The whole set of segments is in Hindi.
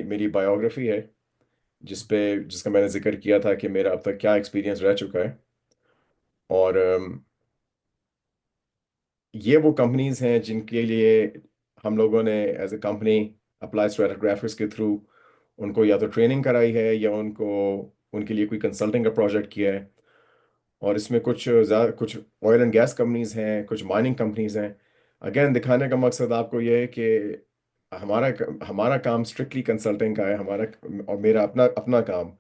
मेरी बायोग्राफी है, जिसका मैंने जिक्र किया था कि मेरा अब तक क्या एक्सपीरियंस रह चुका है। और ये वो कंपनीज हैं जिनके लिए हम लोगों ने एज ए कंपनी अप्लाई स्ट्रेटोग्राफर्स के थ्रू उनको या तो ट्रेनिंग कराई है या उनको उनके लिए कोई कंसल्टिंग का प्रोजेक्ट किया है। और इसमें कुछ ऑयल एंड गैस कंपनीज हैं, कुछ माइनिंग कंपनीज हैं। अगेन, दिखाने का मकसद आपको ये है कि हमारा हमारा काम स्ट्रिक्टली कंसल्टिंग का है। हमारा और मेरा अपना अपना काम,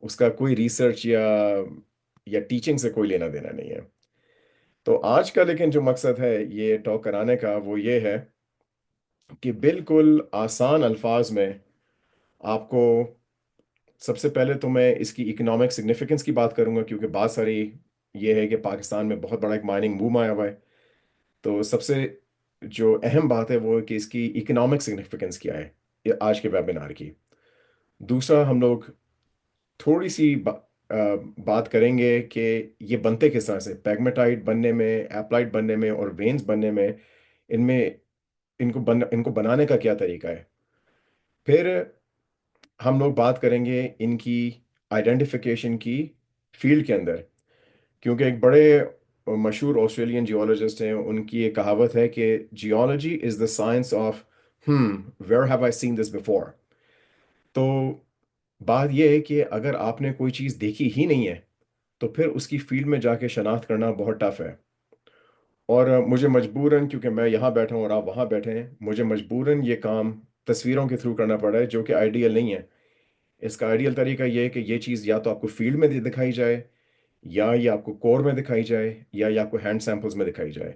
उसका कोई रिसर्च या टीचिंग से कोई लेना देना नहीं है। तो आज का लेकिन जो मकसद है ये टॉक कराने का, वो ये है कि बिल्कुल आसान अल्फाज में आपको, सबसे पहले तो मैं इसकी इकोनॉमिक सिग्निफिकेंस की बात करूंगा, क्योंकि बात सारी ये है कि पाकिस्तान में बहुत बड़ा एक माइनिंग बूम आया हुआ है। तो सबसे जो अहम बात है वो है कि इसकी इकोनॉमिक सिग्निफिकेंस क्या है ये आज के वेबिनार की। दूसरा, हम लोग थोड़ी सी बात करेंगे कि ये बनते किस तरह से, पैगमेटाइट बनने में, एप्लाइट बनने में और वेन्स बनने में, इनमें इनको बनाने का क्या तरीका है। फिर हम लोग बात करेंगे इनकी आइडेंटिफिकेशन की फील्ड के अंदर, क्योंकि एक बड़े मशहूर ऑस्ट्रेलियन जियोलॉजिस्ट हैं, उनकी एक कहावत है कि geology is the science of where have I seen this before. तो बात यह है कि अगर आपने कोई चीज़ देखी ही नहीं है तो फिर उसकी फील्ड में जाके शनाख्त करना बहुत टफ है। और मुझे मजबूरन, क्योंकि मैं यहाँ बैठा हूँ और आप वहाँ बैठे हैं, मुझे मजबूरन ये काम तस्वीरों के थ्रू करना पड़ा है, जो कि आइडियल नहीं है। इसका आइडियल तरीका ये है कि ये चीज़ या तो आपको फील्ड में दिखाई जाए, या ये आपको कोर में दिखाई जाए, या ये आपको हैंड सैंपल्स में दिखाई जाए।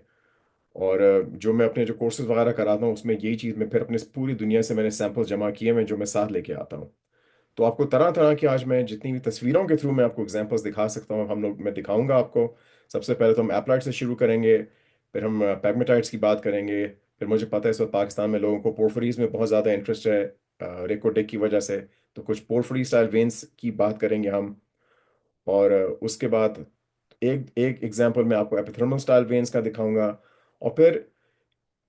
और जो मैं अपने जो कोर्सेज वगैरह कराता हूँ उसमें यही चीज़, मैं फिर अपने पूरी दुनिया से मैंने सैंपल्स जमा किए हैं जो मैं साथ लेके आता हूँ। तो आपको तरह तरह की, आज मैं जितनी भी तस्वीरों के थ्रू मैं आपको एग्जांपल्स दिखा सकता हूँ, मैं दिखाऊंगा आपको। सबसे पहले तो हम एप्लाइट से शुरू करेंगे, फिर हम पैग्मेटाइट्स की बात करेंगे। फिर मुझे पता है इस वक्त पाकिस्तान में लोगों को पोर्फिरीज में बहुत ज़्यादा इंटरेस्ट है, रेकोडेक की वजह से। तो कुछ पोर्फिरी स्टाइल वेन्स की बात करेंगे हम। और उसके बाद एक एक एग्जांपल मैं आपको एपिथर्मल स्टाइल वेन्स का दिखाऊंगा। और फिर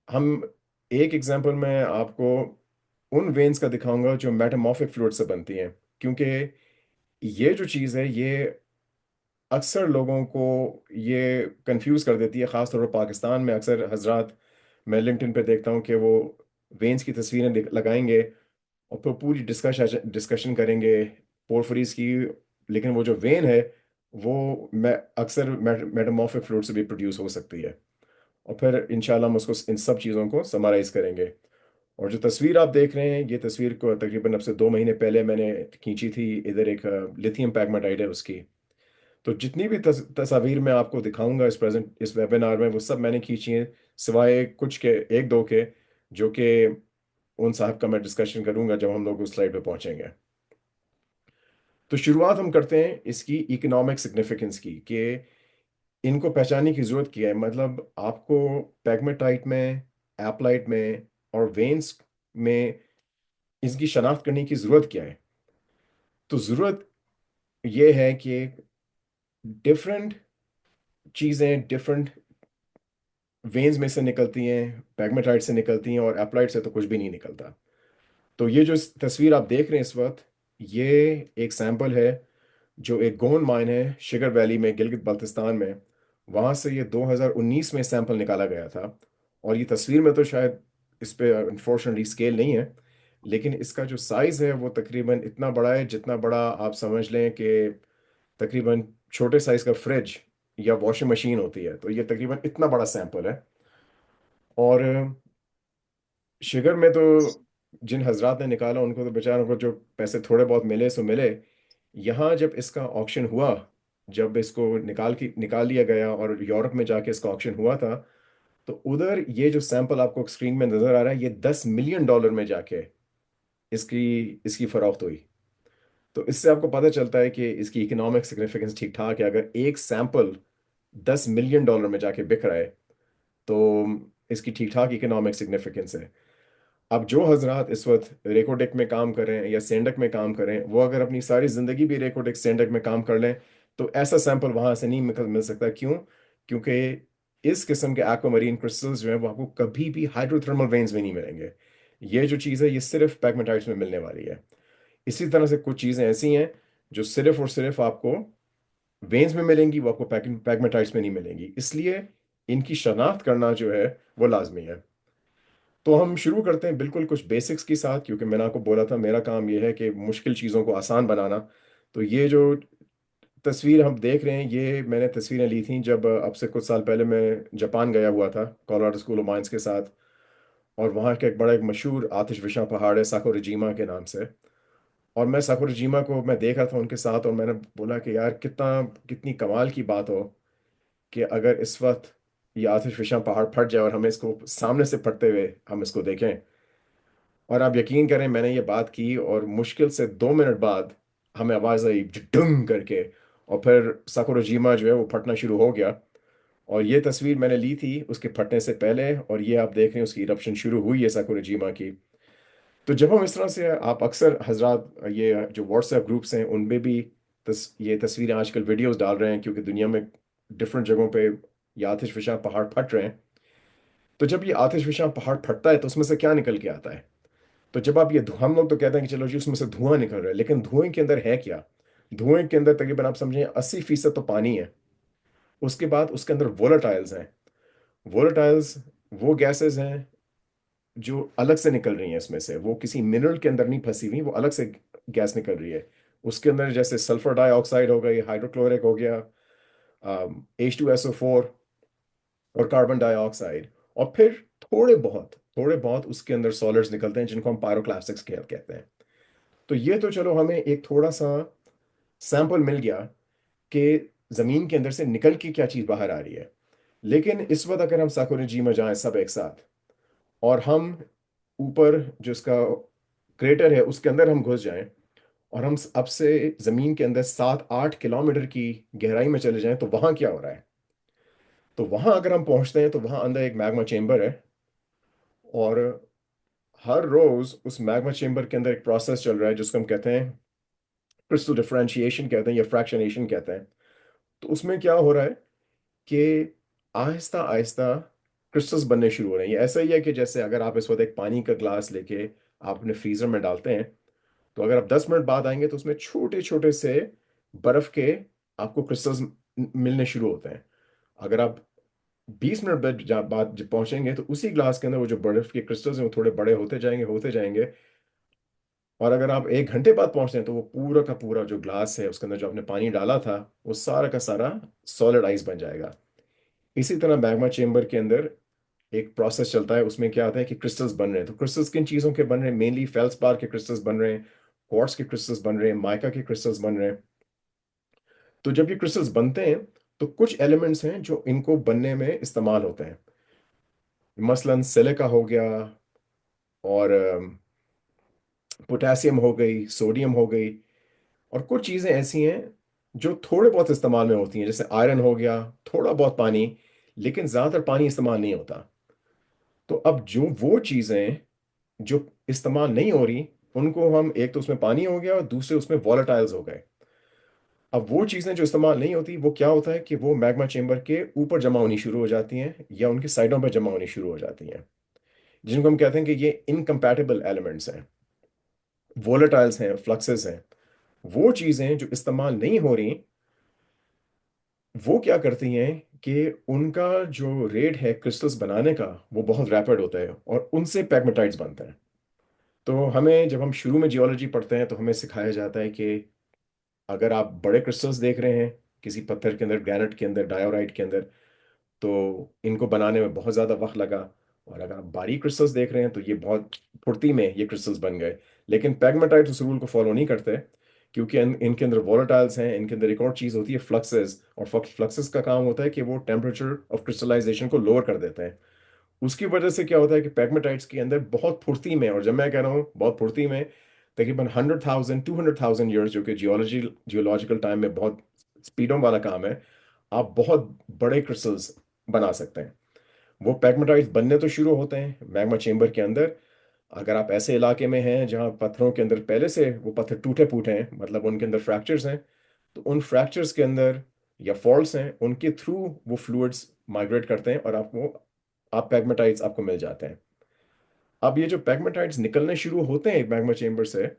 हम एक एग्जांपल में आपको उन वेन्स का दिखाऊंगा जो मेटामॉर्फिक फ्लूइड से बनती हैं, क्योंकि ये जो चीज़ है ये अक्सर लोगों को ये कंफ्यूज कर देती है, ख़ासतौर पर पाकिस्तान में। अक्सर हजरात, मैं लिंक्डइन पे देखता हूँ कि वो वेन्स की तस्वीरें लगाएंगे और फिर पूरी डिस्कशन डिस्कशन करेंगे पोर्फिरीज की। लेकिन वो जो वेन है वो मैं अक्सर मेटामॉर्फिक फ्लूइड से भी प्रोड्यूस हो सकती है। और फिर इंशाल्लाह हम उसको, इन सब चीज़ों को समराइज करेंगे। और जो तस्वीर आप देख रहे हैं, ये तस्वीर को तकरीबन अब से 2 महीने पहले मैंने खींची थी। इधर एक लिथियम पैगमेटाइट है उसकी। तो जितनी भी तस्वीर मैं आपको दिखाऊंगा इस वेबिनार में, वो सब मैंने खींची हैं, सिवाय कुछ के, एक दो के, जो कि उन साहब का मैं डिस्कशन करूंगा जब हम लोग उस स्लाइड पे पहुंचेंगे। तो शुरुआत हम करते हैं इसकी इकोनॉमिक सिग्निफिकेंस की, कि इनको पहचानने की जरूरत क्या है। मतलब आपको पैगमेटाइट में, एप्लाइट में और वेन्स में इसकी शनाख्त करने की जरूरत क्या है। तो जरूरत यह है कि डिफरेंट चीजें डिफरेंट वेन्स में से निकलती हैं, पैगमेटाइट से निकलती हैं, और एप्लाइट से तो कुछ भी नहीं निकलता। तो ये जो तस्वीर आप देख रहे हैं इस वक्त, ये एक सैंपल है जो एक गोल्ड माइन है शिगर वैली में, गिलगित बल्तिस्तान में। वहाँ से ये 2019 में सैंपल निकाला गया था। और ये तस्वीर में तो शायद इस पे अनफॉर्चुनेटली स्केल नहीं है, लेकिन इसका जो साइज़ है वो तकरीबन इतना बड़ा है, जितना बड़ा आप समझ लें कि तकरीबन छोटे साइज़ का फ्रिज या वॉशिंग मशीन होती है। तो ये तकरीबन इतना बड़ा सैंपल है। और शिगर में तो जिन हजरात ने निकाला उनको तो बेचारों को जो पैसे थोड़े बहुत मिले सो मिले। यहाँ जब इसका ऑक्शन हुआ, जब इसको निकाल लिया गया और यूरोप में जाके इसका ऑक्शन हुआ था, तो उधर ये जो सैंपल आपको स्क्रीन में नजर आ रहा है, ये $10 मिलियन में जाके इसकी इसकी फरोख्त हुई। तो इससे आपको पता चलता है कि इसकी इकोनॉमिक सिग्निफिकेंस ठीक ठाक है। अगर एक सैंपल $10 मिलियन में जाके बिक रहा है तो इसकी ठीक ठाक इकोनॉमिक सिग्निफिकेंस है। अब जो हजरात इस वक्त रेकोडेक में काम कर रहे हैं या सेंडक में काम कर रहे हैं, वो अगर अपनी सारी जिंदगी भी रेकोडेक सेंडक में काम कर लें तो ऐसा सैंपल वहां से नहीं मिल सकता। क्यों? क्योंकि इस किस्म के एक्वामरीन क्रिस्टल्स जो हैं वो आपको कभी भी हाइड्रोथर्मल वेन्स में नहीं मिलेंगे। ये जो चीज़ है ये सिर्फ पैगमेटाइट्स में मिलने वाली है। इसी तरह से कुछ चीज़ें ऐसी हैं जो सिर्फ और सिर्फ आपको वेन्स में मिलेंगी, वो आपको पैगमेटाइट्स में नहीं मिलेंगी, इसलिए इनकी शनाख्त करना जो है वो लाजमी है। तो हम शुरू करते हैं बिल्कुल कुछ बेसिक्स के साथ, क्योंकि मैंने आपको बोला था मेरा काम ये है कि मुश्किल चीज़ों को आसान बनाना। तो ये जो तस्वीर हम देख रहे हैं, ये मैंने तस्वीरें ली थी जब अब से कुछ साल पहले मैं जापान गया हुआ था कोलोराडो स्कूल ऑफ माइंस के साथ। और वहाँ का एक बड़ा एक मशहूर आतिशफिशा पहाड़ है साकुराजिमा के नाम से। और मैं साकुराजिमा को मैं देख रहा था उनके साथ, और मैंने बोला कि यार कितनी कमाल की बात हो कि अगर इस वक्त ये आतिशफिशा पहाड़ फट जाए और हमें इसको सामने से फटते हुए हम इसको देखें। और आप यकीन करें मैंने ये बात की और मुश्किल से 2 मिनट बाद हमें आवाज़ आई डंग करके, और फिर साकुराजिमा जो है वो फटना शुरू हो गया। और ये तस्वीर मैंने ली थी उसके फटने से पहले, और ये आप देख रहे हैं उसकी इरप्शन शुरू हुई है साकुराजिमा की। तो जब हम इस तरह से, आप अक्सर हजरात ये जो व्हाट्सएप ग्रुप्स हैं उनमें भी ये तस्वीरें आजकल वीडियोस डाल रहे हैं, क्योंकि दुनिया में डिफरेंट जगहों पे ये आतिशफिशा पहाड़ फट रहे हैं। तो जब ये आतिशफिशा पहाड़ फटता है तो उसमें से क्या निकल के आता है? तो जब आप हम लोग तो कहते हैं कि चलो जी उसमें से धुआं निकल रहा है, लेकिन धुएं के अंदर है क्या? धुएं के अंदर तकरीबन आप समझें 80% तो पानी है। उसके बाद उसके अंदर वोलेटाइल्स हैं। वोलेटाइल्स वो गैसेस हैं जो अलग से निकल रही हैं इसमें से, वो किसी मिनरल के अंदर नहीं फंसी हुई, वो अलग से गैस निकल रही है। उसके अंदर जैसे सल्फर डाइऑक्साइड हो गई, हाइड्रोक्लोरिक हो गया, H2SO4 और कार्बन डाइऑक्साइड। और फिर थोड़े बहुत उसके अंदर सॉलिड्स निकलते हैं जिनको हम पायरोक्लास्टिक्स कहते हैं। तो ये तो चलो हमें एक थोड़ा सा सैंपल मिल गया कि जमीन के अंदर से निकल के क्या चीज बाहर आ रही है। लेकिन इस वक्त अगर हम साकुरेजी में जाएं सब एक साथ, और हम ऊपर जो इसका क्रेटर है उसके अंदर हम घुस जाएं, और हम अब से जमीन के अंदर 7-8 किलोमीटर की गहराई में चले जाएं, तो वहां क्या हो रहा है? तो वहां अगर हम पहुंचते हैं तो वहां अंदर एक मैग्मा चेंबर है। और हर रोज उस मैग्मा चेंबर के अंदर एक प्रोसेस चल रहा है जिसको हम कहते हैं क्रिस्टल डिफरेंशिएशन कहते हैं या फ्रैक्शनेशन कहते हैं। तो उसमें क्या हो रहा है कि आहिस्ता आहिस्ता क्रिस्टल्स बनने शुरू हो रहे हैं। ये ऐसा ही है कि जैसे अगर आप इस वक्त एक पानी का ग्लास लेके आप अपने फ्रीजर में डालते हैं, तो अगर आप 10 मिनट बाद आएंगे तो उसमें छोटे छोटे से बर्फ के आपको क्रिस्टल्स मिलने शुरू होते हैं। अगर आप 20 मिनट बाद जब पहुंचेंगे तो उसी ग्लास के अंदर वो जो बर्फ के क्रिस्टल्स हैं वो थोड़े बड़े होते जाएंगे। और अगर आप 1 घंटे बाद पहुंचते हैं तो वो पूरा का पूरा जो ग्लास है उसके अंदर जो आपने पानी डाला था वो सारा का सारा सॉलिड आइस बन जाएगा। इसी तरह मैग्मा चेंबर के अंदर एक प्रोसेस चलता है, उसमें क्या आता है कि क्रिस्टल्स बन रहे हैं। तो क्रिस्टल्स किन चीज़ों के बन रहे हैं? मेनली फेल्सपार के क्रिस्टल्स बन रहे हैं, क्वार्ट्ज के क्रिस्टल्स बन रहे हैं, माइका के क्रिस्टल्स बन रहे हैं। तो जब ये क्रिस्टल्स बनते हैं तो कुछ एलिमेंट्स हैं जो इनको बनने में इस्तेमाल होते हैं। मसलन सिलिका हो गया, और पोटेशियम हो गई, सोडियम हो गई। और कुछ चीज़ें ऐसी हैं जो थोड़े बहुत इस्तेमाल में होती हैं, जैसे आयरन हो गया, थोड़ा बहुत पानी, लेकिन ज़्यादातर पानी इस्तेमाल नहीं होता। तो अब जो वो चीज़ें जो इस्तेमाल नहीं हो रही, उनको हम, एक तो उसमें पानी हो गया और दूसरे उसमें वॉलेटाइल्स हो गए। अब वो चीज़ें जो इस्तेमाल नहीं होती, वो क्या होता है कि वो मैग्मा चेंबर के ऊपर जमा होनी शुरू हो जाती हैं या उनकी साइडों पर जमा होनी शुरू हो जाती हैं, जिनको हम कहते हैं कि ये इनकम्पैटिबल एलिमेंट्स हैं, वोलेटाइल्स हैं, फ्लक्सेस हैं। वो चीज़ें जो इस्तेमाल नहीं हो रही, वो क्या करती हैं कि उनका जो रेट है क्रिस्टल्स बनाने का वो बहुत रैपिड होता है, और उनसे पैग्मेटाइट्स बनते हैं। तो हमें, जब हम शुरू में जियोलॉजी पढ़ते हैं तो हमें सिखाया जाता है कि अगर आप बड़े क्रिस्टल्स देख रहे हैं किसी पत्थर के अंदर, ग्रेनाइट के अंदर, डायोराइट के अंदर, तो इनको बनाने में बहुत ज़्यादा वक्त लगा। और अगर आप बारीक क्रिस्टल्स देख रहे हैं तो ये बहुत फुर्ती में ये क्रिस्टल्स बन गए। लेकिन पैग्मेटाइट उस रूल को फॉलो नहीं करते, क्योंकि इनके अंदर वोलेटाइल्स हैं, इनके अंदर एक और चीज़ होती है फ्लक्सेस, और फ्लक्सेस का काम होता है कि वो टेम्परेचर ऑफ क्रिस्टलाइजेशन को लोअर कर देते हैं। उसकी वजह से क्या होता है कि पैग्मेटाइट्स के अंदर बहुत फुर्ती में, और जब मैं कह रहा हूँ बहुत फुर्ती में, तकरीबन 100,000 200,000 ईयर्स, जो कि जियोलॉजिकल टाइम में बहुत स्पीडों वाला काम है, आप बहुत बड़े क्रिस्टल्स बना सकते हैं। वो पैग्मेटाइट्स बनने तो शुरू होते हैं मैग्मा चेंबर के अंदर। अगर आप ऐसे इलाके में हैं जहाँ पत्थरों के अंदर पहले से वो पत्थर टूटे फूटे हैं, मतलब उनके अंदर फ्रैक्चर्स हैं, तो उन फ्रैक्चर्स के अंदर या फॉल्ट्स हैं, उनके थ्रू वो फ्लूइड्स माइग्रेट करते हैं और आप पैग्मेटाइट्स आपको मिल जाते हैं। अब ये जो पैगमेटाइट्स निकलने शुरू होते हैं एक मैग्मा चेंबर से,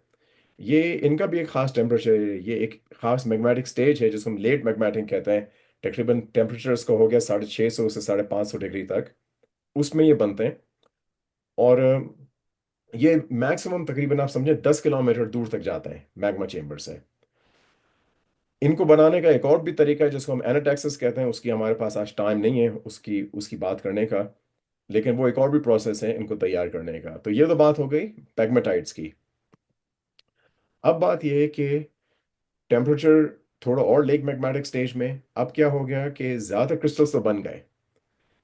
ये इनका भी एक खास टेम्परेचर है, ये एक खास मैग्मेटिक स्टेज है जिसको हम लेट मैग्मेटिक कहते हैं। तकरीबन टेम्परेचर्स का हो गया 650 से 550 डिग्री तक, उसमें ये बनते हैं। और ये मैक्सिमम तकरीबन आप समझे 10 किलोमीटर दूर तक जाता है मैग्मा चेंबर से। इनको बनाने का एक और भी तरीका है जिसको हम एनाटैक्सिस कहते हैं, उसकी हमारे पास आज टाइम नहीं है उसकी उसकी बात करने का। लेकिन वो एक और भी प्रोसेस है इनको तैयार करने का। तो ये तो बात हो गई पैग्मेटाइट्स की। अब बात यह है कि टेम्परेचर थोड़ा और लेक मैग्मेटिक स्टेज में अब क्या हो गया कि ज़्यादातर क्रिस्टल्स तो बन गए,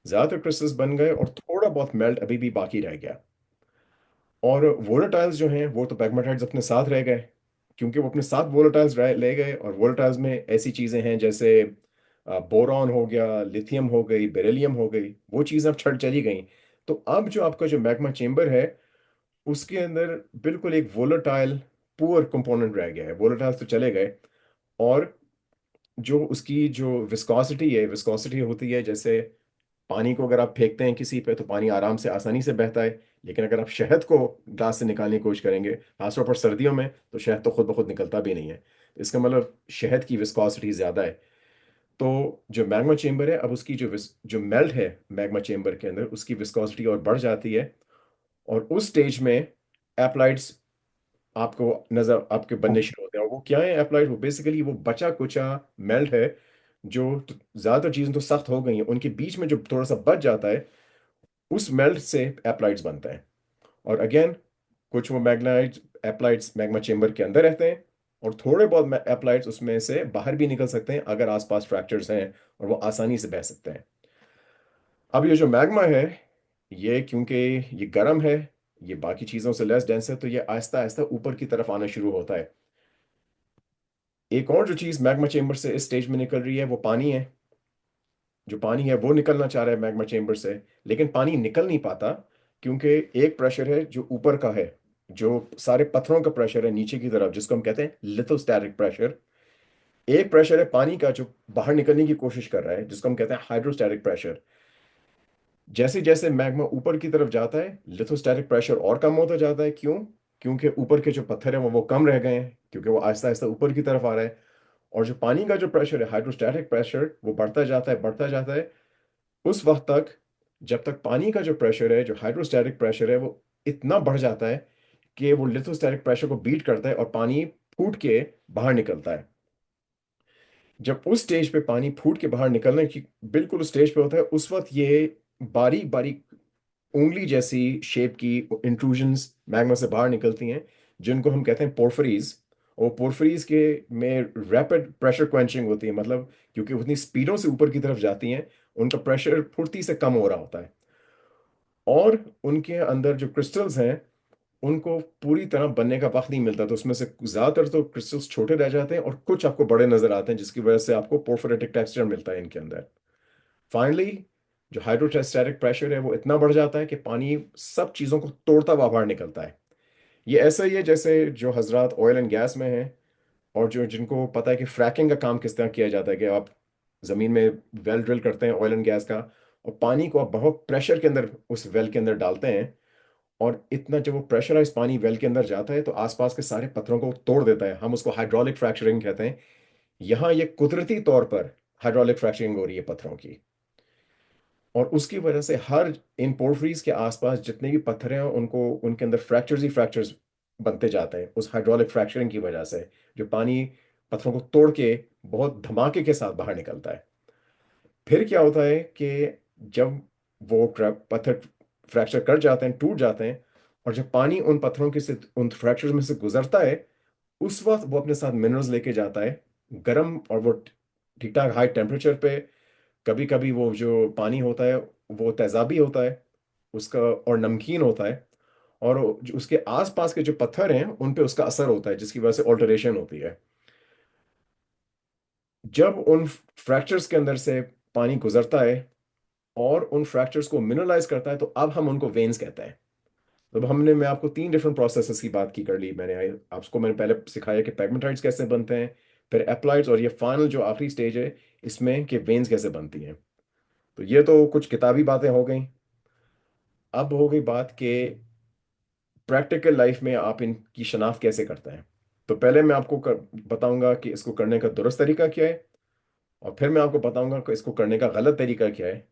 ज़्यादातर क्रिस्टल्स बन गए और थोड़ा बहुत मेल्ट अभी भी बाकी रह गया। और वोलेटाइल्स जो हैं वो तो पैग्मेटाइट्स अपने साथ रह गए, क्योंकि वो अपने साथ वोलेटाइल्स ले गए। और वोलेटाइल्स में ऐसी चीज़ें हैं जैसे बोरॉन हो गया, लिथियम हो गई, बेरिलियम हो गई, वो चीज़ें अब छड़ चली गई। तो अब जो आपका जो मैग्मा चेंबर है उसके अंदर बिल्कुल एक वोलेटाइल पुअर कंपोनेंट रह गया है। वोलेटाइल्स तो चले गए। और जो उसकी जो विस्कोसिटी है, विस्कोसिटी होती है जैसे पानी को अगर आप फेंकते हैं किसी पे तो पानी आराम से आसानी से बहता है। लेकिन अगर आप शहद को ग्लास से निकालने की कोशिश करेंगे खासतौर पर सर्दियों में, तो शहद तो खुद ब खुद निकलता भी नहीं है। इसका मतलब शहद की विस्कोसिटी ज़्यादा है। तो जो मैग्मा चेंबर है अब उसकी जो मेल्ट है मैग्मा चेंबर के अंदर, उसकी विस्कोसिटी और बढ़ जाती है। और उस स्टेज में एप्लाइड्स आपको नजर आपके बनने शुरू होते हैं। और वो क्या है एप्लाइड, वो बेसिकली वो बचा कुचा मेल्ट है। जो ज्यादातर चीजें तो सख्त हो गई हैं, उनके बीच में जो थोड़ा सा बच जाता है उस मेल्ट से एप्लाइड्स बनता है। और अगेन कुछ वो मैग्नाइट एप्लाइड्स मैग्मा चेंबर के अंदर रहते हैं, और थोड़े बहुत एप्लाइड्स उसमें से बाहर भी निकल सकते हैं अगर आसपास फ्रैक्चर्स हैं और वो आसानी से बह सकते हैं। अब ये जो मैग्मा है, ये क्योंकि ये गर्म है, ये बाकी चीज़ों से लेस डेंस है, तो ये आहिस्ता आहिस्ता ऊपर की तरफ आना शुरू होता है। एक और जो चीज़ मैग्मा चेंबर से इस स्टेज में निकल रही है वो पानी है। जो पानी है वो निकलना चाह रहा है मैग्मा चेंबर से, लेकिन पानी निकल नहीं पाता, क्योंकि एक प्रेशर है जो ऊपर का है, जो सारे पत्थरों का प्रेशर है नीचे की तरफ, जिसको हम कहते हैं लिथोस्टैटिक प्रेशर। एक प्रेशर है पानी का जो बाहर निकलने की कोशिश कर रहा है, जिसको हम कहते हैं हाइड्रोस्टैटिक प्रेशर। जैसे जैसे मैग्मा ऊपर की तरफ जाता है लिथोस्टैटिक प्रेशर और कम होता जाता है। क्यों? क्योंकि ऊपर के जो पत्थर हैं वो कम रह गए हैं, क्योंकि वो आहिस्ता आहिस्ता ऊपर की तरफ आ रहा है। और जो पानी का जो प्रेशर है हाइड्रोस्टैटिक प्रेशर, वो बढ़ता जाता है बढ़ता जाता है उस वक्त तक, जब तक पानी का जो प्रेशर है जो हाइड्रोस्टैटिक प्रेशर है वो इतना बढ़ जाता है कि वो लिथोस्टैटिक प्रेशर को बीट करता है और पानी फूट के बाहर निकलता है। जब उस स्टेज पे पानी फूट के बाहर निकलने की बिल्कुल उस स्टेज पे होता है, उस वक्त ये बारीक बारीक उंगली जैसी शेप की इंट्रूजन्स मैग्मा से बाहर निकलती हैं, जिनको हम कहते हैं पोर्फरीज। और पोर्फरीज के में रैपिड प्रेशर क्वेंचिंग होती है, मतलब क्योंकि उतनी स्पीडों से ऊपर की तरफ जाती हैं, उनका प्रेशर फुर्ती से कम हो रहा होता है। और उनके अंदर जो क्रिस्टल्स हैं उनको पूरी तरह बनने का वक्त नहीं मिलता, तो उसमें से ज़्यादातर तो क्रिस्टल्स छोटे रह जाते हैं और कुछ आपको बड़े नजर आते हैं, जिसकी वजह से आपको पोर्फिरेटिक टेक्सचर मिलता है इनके अंदर। फाइनली जो हाइड्रोस्टैटिक प्रेशर है वो इतना बढ़ जाता है कि पानी सब चीज़ों को तोड़ता हुआ बाहर निकलता है। ये ऐसा ही है जैसे जो हजरात ऑयल एंड गैस में हैं, और जो जिनको पता है कि फ्रैकिंग का काम किस तरह किया जाता है, कि आप ज़मीन में वेल ड्रिल करते हैं ऑयल एंड गैस का, और पानी को आप बहुत प्रेशर के अंदर उस वेल के अंदर डालते हैं। और इतना जब वो प्रेशराइज पानी वेल के अंदर जाता है तो आसपास के सारे पत्थरों को तोड़ देता है, हम उसको हाइड्रोलिक फ्रैक्चरिंग कहते हैं। यहाँ ये कुदरती तौर पर हाइड्रोलिक फ्रैक्चरिंग हो रही है पत्थरों की। और उसकी वजह से हर इन पोर्फरीज के आसपास जितने भी पत्थर हैं उनको उनके अंदर फ्रैक्चर्स ही फ्रैक्चर्स बनते जाते हैं उस हाइड्रोलिक फ्रैक्चरिंग की वजह से। जो पानी पत्थरों को तोड़ के बहुत धमाके के साथ बाहर निकलता है। फिर क्या होता है कि जब वो पत्थर फ्रैक्चर कर जाते हैं, टूट जाते हैं, और जब पानी उन पत्थरों के से उन फ्रैक्चर्स में से गुजरता है, उस वक्त वो अपने साथ मिनरल्स लेके जाता है गर्म, और वो ठीक ठाक हाई टेम्परेचर पे। कभी कभी वो जो पानी होता है वो तेजाबी होता है उसका, और नमकीन होता है। और जो उसके आसपास के जो पत्थर हैं उन पे उसका असर होता है, जिसकी वजह से ऑल्टरेशन होती है। जब उन फ्रैक्चर्स के अंदर से पानी गुजरता है और उन फ्रैक्चर्स को मिनरलाइज करता है, तो अब हम उनको वेन्स कहते हैं। तो हमने मैं आपको 3 डिफरेंट प्रोसेसेस की बात की कर ली मैंने। आपको मैंने पहले सिखाया कि पैगमेटाइट्स कैसे बनते हैं, फिर एप्लाइड्स, और ये फाइनल जो आखिरी स्टेज है इसमें कि वेन्स कैसे बनती हैं। तो ये तो कुछ किताबी बातें हो गई। अब हो गई बात कि प्रैक्टिकल लाइफ में आप इनकी शनाख्त कैसे करते हैं। तो पहले मैं आपको बताऊंगा कि इसको करने का दुरुस्त तरीका क्या है, और फिर मैं आपको बताऊंगा कि इसको करने का गलत तरीका क्या है।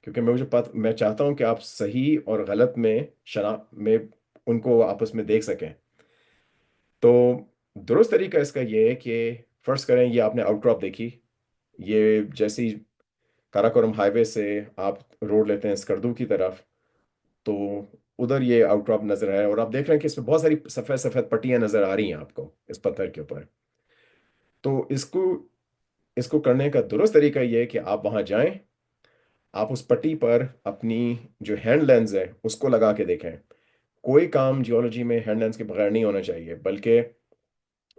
क्योंकि मैं चाहता हूं कि आप सही और गलत में शना में उनको आपस में देख सकें। तो दुरुस्त तरीका इसका ये है कि फर्स्ट करें, ये आपने आउटक्रॉप देखी, ये जैसी काराकोरम हाईवे से आप रोड लेते हैं स्कर्दू की तरफ, तो उधर ये आउटक्रॉप नजर आया, और आप देख रहे हैं कि इसमें बहुत सारी सफेद सफेद पट्टियां नजर आ रही हैं आपको इस पत्थर के ऊपर। तो इसको इसको करने का दुरुस्त तरीका ये है कि आप वहां जाएं, आप उस पट्टी पर अपनी जो हैंड लेंस है उसको लगा के देखें। कोई काम जियोलॉजी में हैंड लेंस के बगैर नहीं होना चाहिए, बल्कि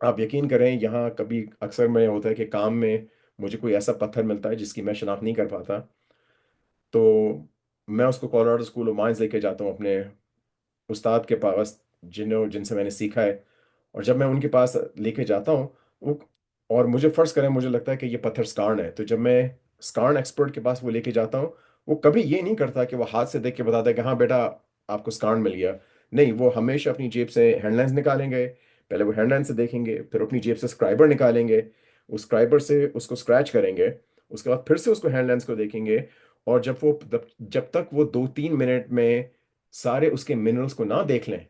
आप यकीन करें, यहाँ कभी अक्सर में होता है कि काम में मुझे कोई ऐसा पत्थर मिलता है जिसकी मैं शनाख्त नहीं कर पाता, तो मैं उसको कोलोराडो स्कूल ऑफ माइंस लेके जाता हूँ अपने उस्ताद के पास, जिनसे मैंने सीखा है। और जब मैं उनके पास लेके जाता हूँ वो, और मुझे फर्ज करें मुझे लगता है कि ये पत्थर स्कार्न है, तो जब मैं स्कार्न एक्सपर्ट के पास वो लेके जाता हूँ, वो कभी ये नहीं करता कि वो हाथ से देख के बताता है कि हाँ बेटा आपको स्कार्न मिल गया। नहीं, वो हमेशा अपनी जेब से हैंडलेंस निकालेंगे, पहले वो हैंडलेंस से देखेंगे, फिर अपनी जेब से स्क्राइबर निकालेंगे, उस स्क्राइबर से उसको स्क्रैच करेंगे, उसके बाद फिर से उसको हैंडलेंस को देखेंगे। और जब तक वो 2-3 मिनट में सारे उसके मिनरल्स को ना देख लें,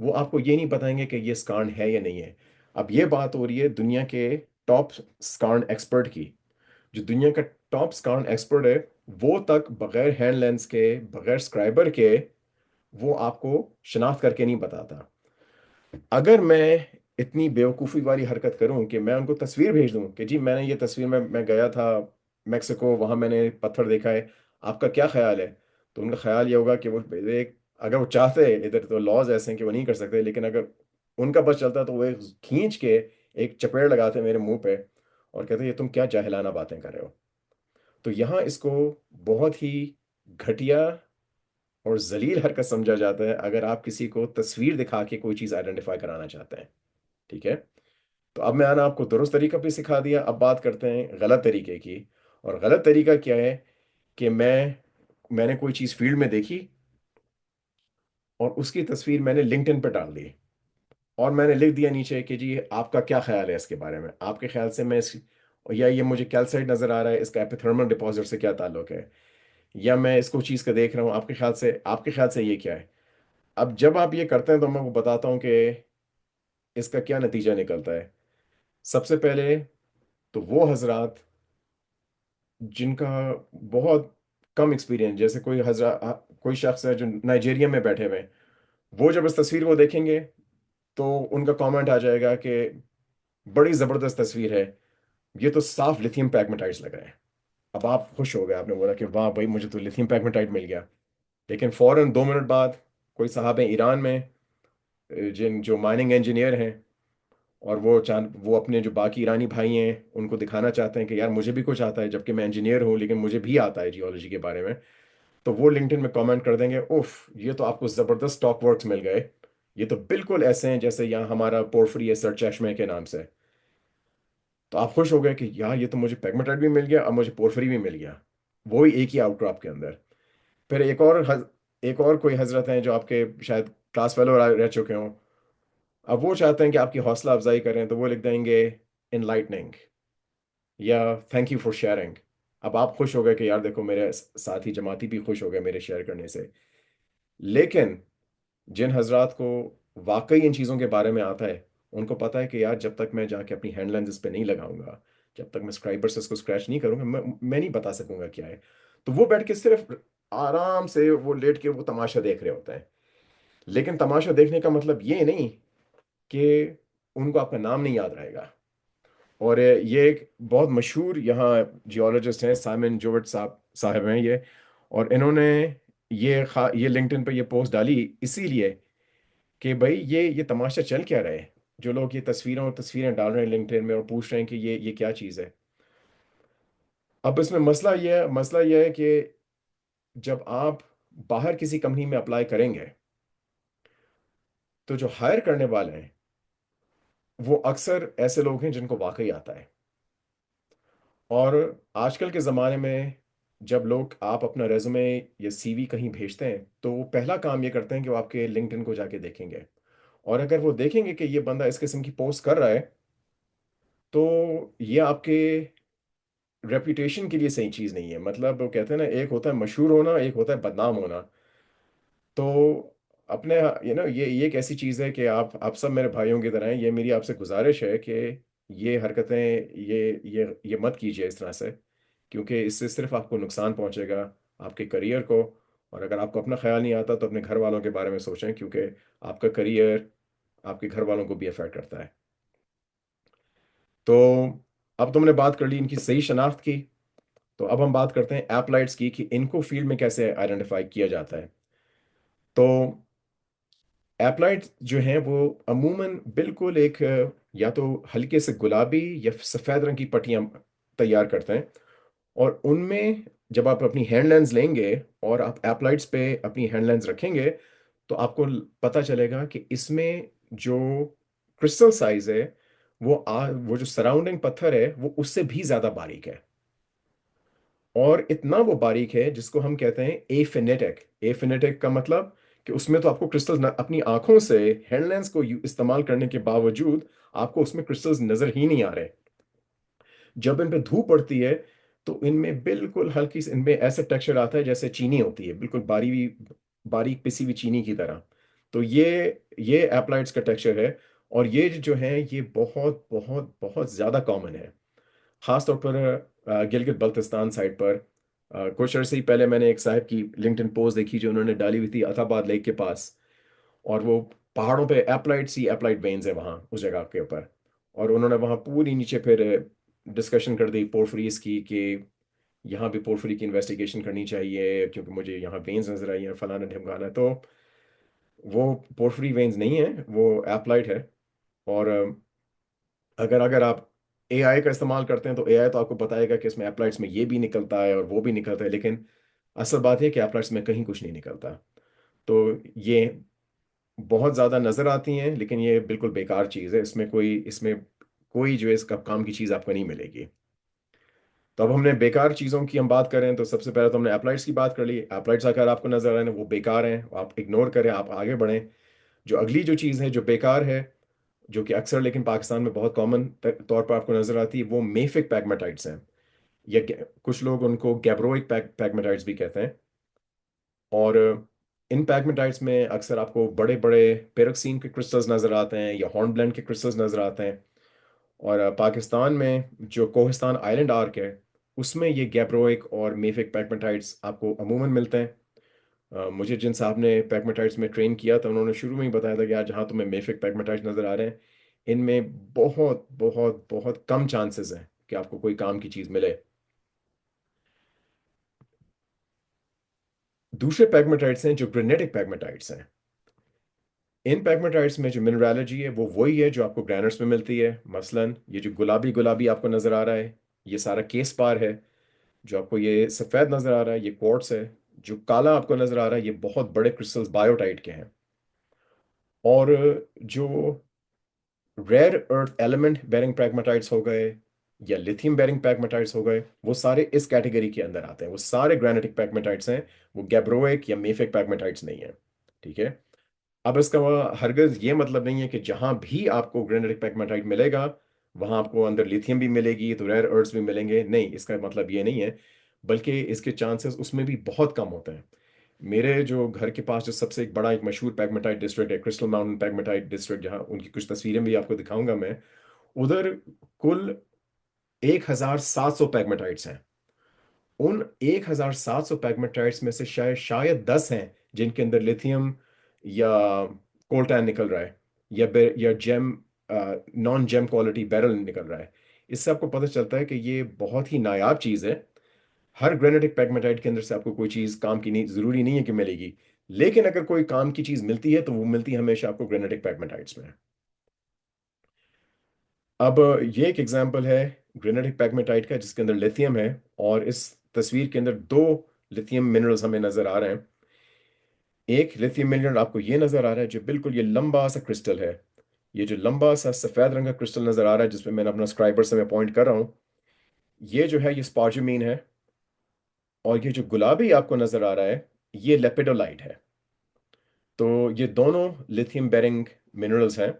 वो आपको ये नहीं बताएंगे कि ये स्कार्न है या नहीं है। अब ये बात हो रही है दुनिया के टॉप स्कार्न एक्सपर्ट की। जो दुनिया का टॉप स्कार्न एक्सपर्ट है, वो तक बगैर हैंड लेंस के, बगैर स्क्राइबर के, वो आपको शनाख्त करके नहीं बताता। अगर मैं इतनी बेवकूफ़ी वाली हरकत करूं कि मैं उनको तस्वीर भेज दूं कि जी मैंने ये तस्वीर में मैं गया था मैक्सिको, वहां मैंने पत्थर देखा है, आपका क्या ख्याल है। तो उनका ख्याल ये होगा कि वो एक, अगर वो चाहते, इधर तो लॉज ऐसे हैं कि वो नहीं कर सकते, लेकिन अगर उनका बस चलता तो वो एक खींच के एक चपेड़ लगाते मेरे मुंह पे और कहते ये तुम क्या जाहिलाना बातें कर रहे हो। तो यहाँ इसको बहुत ही घटिया और जलील हरकत समझा जाता है अगर आप किसी को तस्वीर दिखा के कोई चीज़ आइडेंटिफाई कराना चाहते हैं। ठीक है। तो अब मैंने आपको दुरुस्त तरीका भी सिखा दिया, अब बात करते हैं गलत तरीके की। और गलत तरीका क्या है कि मैंने कोई चीज़ फील्ड में देखी और उसकी तस्वीर मैंने लिंक्डइन पे डाल दी, और मैंने लिख दिया नीचे कि जी आपका क्या ख्याल है इसके बारे में, आपके ख्याल से मैं इस, या ये मुझे कैल्साइट नज़र आ रहा है, इसका एपिथर्मल डिपॉजिट से क्या ताल्लुक है, या मैं इसको चीज़ का देख रहा हूँ, आपके ख्याल से ये क्या है। अब जब आप ये करते हैं तो मैं आपको बताता हूँ कि इसका क्या नतीजा निकलता है। सबसे पहले तो वो हजरात जिनका बहुत कम एक्सपीरियंस, जैसे कोई शख्स है जो नाइजीरिया में बैठे हुए हैं, वो जब इस तस्वीर को देखेंगे तो उनका कमेंट आ जाएगा कि बड़ी ज़बरदस्त तस्वीर है, ये तो साफ लिथियम पैगमेटाइट्स लग रहा है। अब आप खुश हो गए, आपने बोला कि वाह भाई मुझे तो लिथियम पैगमेटाइट मिल गया। लेकिन फ़ौरन 2 मिनट बाद कोई साहब हैं ईरान में, जिन जो माइनिंग इंजीनियर हैं, और वो अपने जो बाकी ईरानी भाई हैं उनको दिखाना चाहते हैं कि यार मुझे भी कुछ आता है, जबकि मैं इंजीनियर हूँ लेकिन मुझे भी आता है जियोलॉजी के बारे में। तो वो लिंक्डइन में कमेंट कर देंगे, उफ ये तो आपको ज़बरदस्त स्टॉक वर्क्स मिल गए, ये तो बिल्कुल ऐसे हैं जैसे यहाँ हमारा पोर्फरी है सर चश्मे के नाम से। तो आप खुश हो गए कि यार ये तो मुझे पेगमेटाइट भी मिल गया और मुझे पोर्फरी भी मिल गया, वो ही एक ही आउटक्रॉप के अंदर। फिर एक और कोई हजरत हैं जो आपके शायद क्लास फेलो रह चुके हों, अब वो चाहते हैं कि आपकी हौसला अफजाई करें, तो वो लिख देंगे इनलाइटनिंग या थैंक यू फॉर शेयरिंग। अब आप खुश हो गए कि यार देखो मेरे साथी जमाती भी खुश हो गए मेरे शेयर करने से। लेकिन जिन हजरात को वाकई इन चीज़ों के बारे में आता है, उनको पता है कि यार जब तक मैं जाके अपनी हैंड लेंस इस पे नहीं लगाऊंगा, जब तक मैं स्क्राइबर से इसको स्क्रैच नहीं करूंगा, मैं नहीं बता सकूंगा क्या है। तो वो बैठ के सिर्फ आराम से वो लेट के वो तमाशा देख रहे होते हैं। लेकिन तमाशा देखने का मतलब ये नहीं कि उनको आपका नाम नहीं याद रहेगा। और ये एक बहुत मशहूर यहाँ जियोलॉजिस्ट हैं, साइमन जोवर्ट साहब हैं ये, और इन्होंने ये लिंक्डइन पे ये पोस्ट डाली इसीलिए कि भाई ये तमाशा चल क्या रहा है। जो लोग ये तस्वीरें डाल रहे हैं लिंक्डइन में और पूछ रहे हैं कि ये क्या चीज़ है। अब इसमें मसला ये है कि जब आप बाहर किसी कंपनी में अप्लाई करेंगे, तो जो हायर करने वाले हैं वो अक्सर ऐसे लोग हैं जिनको वाकई आता है। और आजकल के ज़माने में जब लोग आप अपना रेज्यूमे या सीवी कहीं भेजते हैं तो वो पहला काम ये करते हैं कि वो आपके लिंक्डइन को जाके देखेंगे। और अगर वो देखेंगे कि ये बंदा इस किस्म की पोस्ट कर रहा है, तो ये आपके रेपुटेशन के लिए सही चीज़ नहीं है। मतलब वो कहते हैं ना, एक होता है मशहूर होना, एक होता है बदनाम होना। तो अपने, ये एक ऐसी चीज़ है कि आप सब मेरे भाइयों की तरह हैं। ये मेरी आपसे गुजारिश है कि ये हरकतें, ये मत कीजिए इस तरह से, क्योंकि इससे सिर्फ आपको नुकसान पहुंचेगा, आपके करियर को। और अगर आपको अपना ख्याल नहीं आता तो अपने घर वालों के बारे में सोचें, क्योंकि आपका करियर आपके घर वालों को भी अफेक्ट करता है। तो अब तुमने बात कर ली इनकी सही शनाख्त की, तो अब हम बात करते हैं एप्लाइड्स की, कि इनको फील्ड में कैसे आइडेंटिफाई किया जाता है। तो एप्लाइड जो हैं वो अमूमन बिल्कुल एक या तो हल्के से गुलाबी या सफ़ेद रंग की पट्टियाँ तैयार करते हैं। और उनमें जब आप अपनी हैंड लेंस लेंगे और आप एप्लाइड्स पे अपनी हैंड लेंस रखेंगे, तो आपको पता चलेगा कि इसमें जो क्रिस्टल साइज है, वो जो सराउंडिंग पत्थर है वो उससे भी ज़्यादा बारीक है। और इतना वो बारीक है जिसको हम कहते हैं एफिनेटिक। एफिनेटिक का मतलब कि उसमें तो आपको क्रिस्टल्स अपनी आंखों से हैंड लेंस को इस्तेमाल करने के बावजूद आपको उसमें क्रिस्टल्स नजर ही नहीं आ रहे। जब इन पे धूप पड़ती है तो इनमें बिल्कुल हल्की सी, इनमें ऐसा टेक्सचर आता है जैसे चीनी होती है, बिल्कुल बारीक बारीक पिसी हुई चीनी की तरह। तो ये एप्लाइड्स का टेक्सचर है। और ये जो है ये बहुत बहुत बहुत ज़्यादा कॉमन है, खासतौर पर गिलगित बल्तिस्तान साइड पर। कुछ अर्से ही पहले मैंने एक साहब की लिंक्डइन पोस्ट देखी जो उन्होंने डाली हुई थी अताबाद लेक के पास। और वो पहाड़ों पे एप्लाइड वेन्स है वहाँ उस जगह के ऊपर। और उन्होंने वहाँ पूरी नीचे फिर डिस्कशन कर दी पोर्फरीज की, कि यहाँ भी पोर्फरी की इन्वेस्टिगेशन करनी चाहिए क्योंकि मुझे यहाँ वेन्स नजर आई हैं, फलाना ढिमकाना। तो वो पोर्फरी वेन्स नहीं है, वो एप्लाइड है। और अगर अगर आप एआई का इस्तेमाल करते हैं तो एआई तो आपको बताएगा कि इसमें एप्लाइड्स में ये भी निकलता है और वो भी निकलता है, लेकिन असल बात है कि एप्लाइड्स में कहीं कुछ नहीं निकलता। तो ये बहुत ज़्यादा नज़र आती हैं, लेकिन ये बिल्कुल बेकार चीज़ है। इसमें कोई जो है इसका काम की चीज़ आपको नहीं मिलेगी। तो अब हमने बेकार चीज़ों की हम बात करें तो सबसे पहले तो हमने एप्लाइड्स की बात कर ली। एप्लाइड्स अगर आपको नज़र आ रहे हैं वो बेकार हैं, आप इग्नोर करें, आप आगे बढ़ें। जो अगली जो चीज़ है जो बेकार है, जो कि अक्सर लेकिन पाकिस्तान में बहुत कॉमन तौर पर आपको नज़र आती है, वो मेफिक पैगमेटाइट्स हैं। या कुछ लोग उनको गैब्रोइक पैगमेटाइट्स भी कहते हैं। और इन पैगमेटाइट्स में अक्सर आपको बड़े बड़े पेरोक्सीन के क्रिस्टल्स नज़र आते हैं या हॉर्नब्लेंड के क्रिस्टल्स नज़र आते हैं। और पाकिस्तान में जो कोहिस्तान आइलैंड आर्क है उसमें ये गैब्रोइक और मेफिक पैगमेटाइट्स आपको अमूमन मिलते हैं। मुझे जिन साहब ने पैगमेटाइट्स में ट्रेन किया था उन्होंने शुरू में ही बताया था कि यार जहाँ तुम्हें मेफिक पैगमेटाइट्स नज़र आ रहे हैं, इनमें बहुत बहुत बहुत कम चांसेस हैं कि आपको कोई काम की चीज़ मिले। दूसरे पैगमेटाइट्स हैं जो ग्रेनेटिक पैगमेटाइट्स हैं। इन पैगमेटाइट्स में जो मिनरलोजी है वो वही है जो आपको ग्रैनाइट्स में मिलती है। मसलन ये जो गुलाबी गुलाबी आपको नज़र आ रहा है, ये सारा केस पार है। जो आपको ये सफ़ेद नज़र आ रहा है ये क्वार्ट्स है। जो काला आपको नज़र आ रहा है ये बहुत बड़े क्रिस्टल्स बायोटाइट के हैं। और जो रेयर अर्थ एलिमेंट बेरिंग पैगमेटाइट्स हो गए या लिथियम बेरिंग पैगमेटाइट्स हो गए, वो सारे इस कैटेगरी के अंदर आते हैं। वो सारे ग्रेनाइटिक पैगमेटाइट्स हैं, वो गैब्रोइक या मेफिक पैगमेटाइट्स नहीं है। ठीक है। अब इसका हरगिज ये मतलब नहीं है कि जहां भी आपको ग्रेनाइटिक पैगमेटाइट मिलेगा वहां आपको अंदर लिथियम भी मिलेगी तो रेयर अर्थ्स भी मिलेंगे, नहीं, इसका मतलब ये नहीं है। बल्कि इसके चांसेस उसमें भी बहुत कम होते हैं। मेरे जो घर के पास जो सबसे एक बड़ा एक मशहूर पैगमेटाइट डिस्ट्रिक्ट है, क्रिस्टल माउंटेन पैगमेटाइट डिस्ट्रिक्ट, जहाँ उनकी कुछ तस्वीरें भी आपको दिखाऊंगा मैं। उधर कुल 1700 पैगमेटाइट्स हैं। उन 1700 पैगमेटाइट्स में से शायद 10 हैं जिनके अंदर लिथियम या कोल्टान निकल रहा है, या gem, non gem quality beryl निकल रहा है। इससे आपको पता चलता है कि ये बहुत ही नायाब चीज़ है। हर ग्रेनेटिक पैगमेटाइट के अंदर से आपको कोई चीज़ काम की नहीं, ज़रूरी नहीं है कि मिलेगी। लेकिन अगर कोई काम की चीज़ मिलती है तो वो मिलती है हमेशा आपको ग्रेनेटिक पैगमेटाइट्स में। अब ये एक एग्जांपल है ग्रेनाइटिक पैगमेटाइट का जिसके अंदर लिथियम है। और इस तस्वीर के अंदर दो लिथियम मिनरल्स हमें नजर आ रहे हैं। एक लिथियम मिनरल आपको ये नजर आ रहा है जो बिल्कुल ये लंबा सा क्रिस्टल है। ये जो लंबा सा सफेद रंग का क्रिस्टल नजर आ रहा है जिसमें मैंने अपना स्क्राइबर से मैं पॉइंट कर रहा हूँ, ये जो है ये स्पॉन्जिमीन है। और ये जो गुलाबी आपको नजर आ रहा है, ये लेपिडोलाइट है। तो ये दोनों लिथियम बेरिंग मिनरल्स हैं।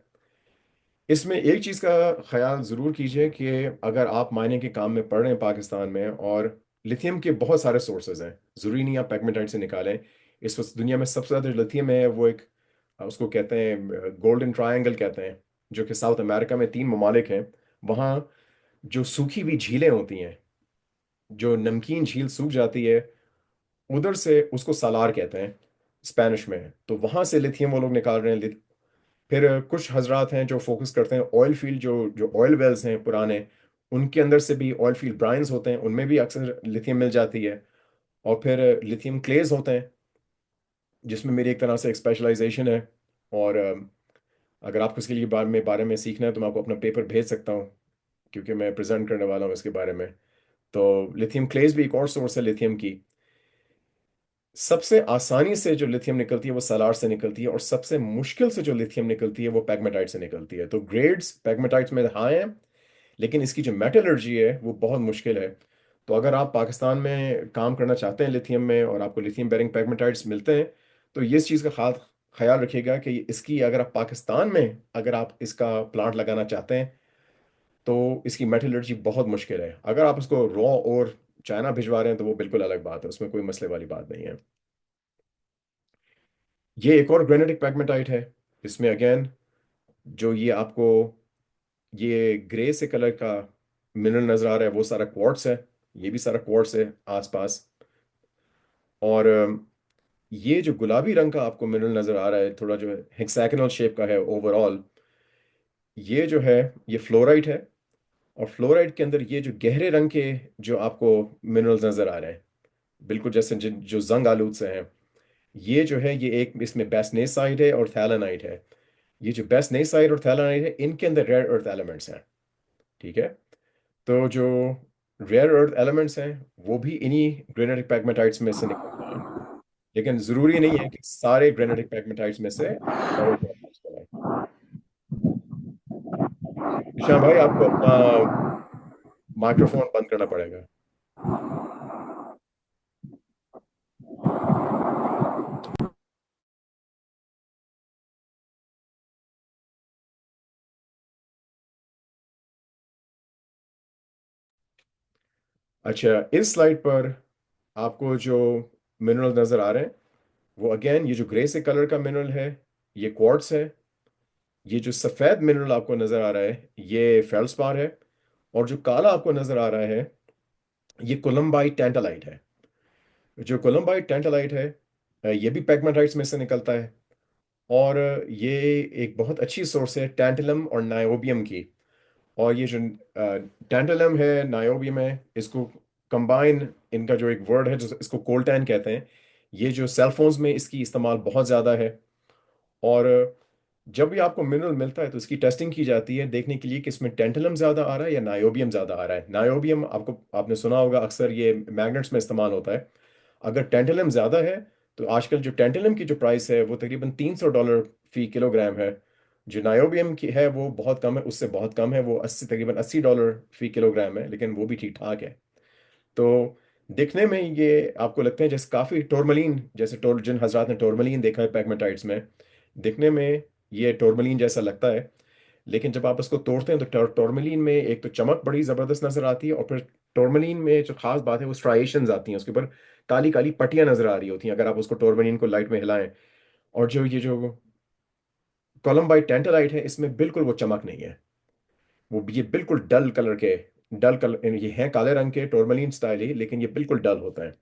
इसमें एक चीज़ का ख्याल ज़रूर कीजिए कि अगर आप मायनिंग के काम में पड़ रहे हैं पाकिस्तान में, और लिथियम के बहुत सारे सोर्सेज हैं, ज़रूरी नहीं आप पेगमेटाइट से निकालें। इस वक्त दुनिया में सबसे ज़्यादा लिथियम है वो एक, उसको कहते हैं गोल्डन ट्रायंगल कहते हैं, जो कि साउथ अमेरिका में 3 ममालिक हैं। वहाँ जो सूखी हुई झीलें होती हैं, जो नमकीन झील सूख जाती है, उधर से उसको सालार कहते हैं स्पेनिश में, तो वहाँ से लिथियम वो लोग निकाल रहे हैं। फिर कुछ हजरात हैं जो फोकस करते हैं ऑयल फील्ड, जो जो ऑयल वेल्स हैं पुराने, उनके अंदर से भी ऑयल फील्ड ब्राइन्स होते हैं, उनमें भी अक्सर लिथियम मिल जाती है। और फिर लिथियम क्लेज होते हैं, जिसमें मेरी एक तरह से एक स्पेशलाइजेशन है। और अगर आपको इसके लिए बारे में सीखना है तो मैं आपको अपना पेपर भेज सकता हूँ, क्योंकि मैं प्रेजेंट करने वाला हूँ इसके बारे में। तो लिथियम क्लेज भी एक और सोर्स है लिथियम की। सबसे आसानी से जो लिथियम निकलती है वो सलार से निकलती है, और सबसे मुश्किल से जो लिथियम निकलती है वो पैग्मेटाइट से निकलती है। तो ग्रेड्स पैग्मेटाइट्स में हाई हैं, लेकिन इसकी जो मेटलर्जी है वो बहुत मुश्किल है। तो अगर आप पाकिस्तान में काम करना चाहते हैं लिथियम में, और आपको लिथियम बेरिंग पैग्मेटाइट्स मिलते हैं, तो ये इस चीज़ का खास ख्याल रखिएगा कि इसकी, अगर आप पाकिस्तान में अगर आप इसका प्लांट लगाना चाहते हैं, तो इसकी मेटलर्जी बहुत मुश्किल है। अगर आप इसको रॉ और चाइना भिजवा रहे हैं तो वो बिल्कुल अलग बात है, उसमें कोई मसले वाली बात नहीं है। ये एक और ग्रेनाइटिक पैग्मेटाइट है। इसमें अगेन, जो ये आपको ये ग्रे से कलर का मिनरल नजर आ रहा है वो सारा क्वार्ट्स है। ये भी सारा क्वार्ट्स है आसपास। और ये जो गुलाबी रंग का आपको मिनरल नजर आ रहा है, थोड़ा जो हेक्सागोनल शेप का है ओवरऑल, ये जो है ये फ्लोराइट है। और फ्लोराइट के अंदर ये जो गहरे रंग के जो आपको मिनरल्स नजर आ रहे हैं, बिल्कुल जैसे जो जंग आलूद से हैं, ये जो है ये एक इसमें बेसनेसाइट है और थैलेनाइट है। ये जो बेसनेसाइट और थैलेनाइट है, इनके अंदर रेयर अर्थ एलिमेंट्स हैं। ठीक है। तो जो रेयर अर्थ एलिमेंट्स हैं वो भी इन्हीं ग्रेनाइटिक पैग्मेटाइट्स में से निकलते हैं। लेकिन जरूरी नहीं है कि सारे ग्रेनाइटिक पैग्मेटाइट्स में से रेयर अर्थ एलिमेंट्स बनाए। ईशान भाई, आपको अपना माइक्रोफोन बंद करना पड़ेगा। अच्छा, इस स्लाइड पर आपको जो मिनरल नजर आ रहे हैं, वो अगेन ये जो ग्रे से कलर का मिनरल है, ये क्वार्ट्स है। ये जो सफेद मिनरल आपको नजर आ रहा है, ये फेल्सपार है। और जो काला आपको नजर आ रहा है, ये कोलम्बाइट टेंटलाइट है। जो कोलम्बाइट टेंटलाइट है, ये भी पैग्मेटाइट्स में से निकलता है। और ये एक बहुत अच्छी सोर्स है टैंटलम और नायोबियम की। और ये जो टैंटलम है, नायोबियम है, इसको कंबाइन, इनका जो एक वर्ड है जो इसको कोल्टैन कहते हैं। ये जो सेलफोन्स में इसकी इस्तेमाल बहुत ज़्यादा है। और जब भी आपको मिनरल मिलता है तो इसकी टेस्टिंग की जाती है देखने के लिए कि इसमें टेंटलम ज़्यादा आ रहा है या नायोबियम ज़्यादा आ रहा है। नायोबियम आपने सुना होगा, अक्सर ये मैग्नेट्स में इस्तेमाल होता है। अगर टेंटलम ज़्यादा है, तो आजकल जो टेंटलम की जो प्राइस है वो तकरीबन $300 फी किलोग्राम है। जो नायोबियम की है वो बहुत कम है, उससे बहुत कम है, वो तकरीबन $80 फी किलोग्राम है, लेकिन वो भी ठीक ठाक है। तो दिखने में ये आपको लगते हैं जैसे काफ़ी टोरमलीन, जैसे जिन हजरात ने टोरमलीन देखा है पैग्मेटाइट्स में, दिखने में ये टोरमलीन जैसा लगता है। लेकिन जब आप इसको तोड़ते हैं तो टोरमलीन में एक तो चमक बड़ी ज़बरदस्त नज़र आती है, और फिर टोरमलीन में जो खास बात है वो स्ट्राइएशंस आती हैं, उसके ऊपर काली काली पट्टियां नज़र आ रही होती हैं अगर आप उसको टोरमलीन को लाइट में हिलाएं। और जो ये जो कोलम्बाइट टेंटलाइट है, इसमें बिल्कुल वो चमक नहीं है। वो ये बिल्कुल डल कलर के, डल कलर ये हैं, काले रंग के टोरमलीन स्टाइल ही, लेकिन ये बिल्कुल डल होता है।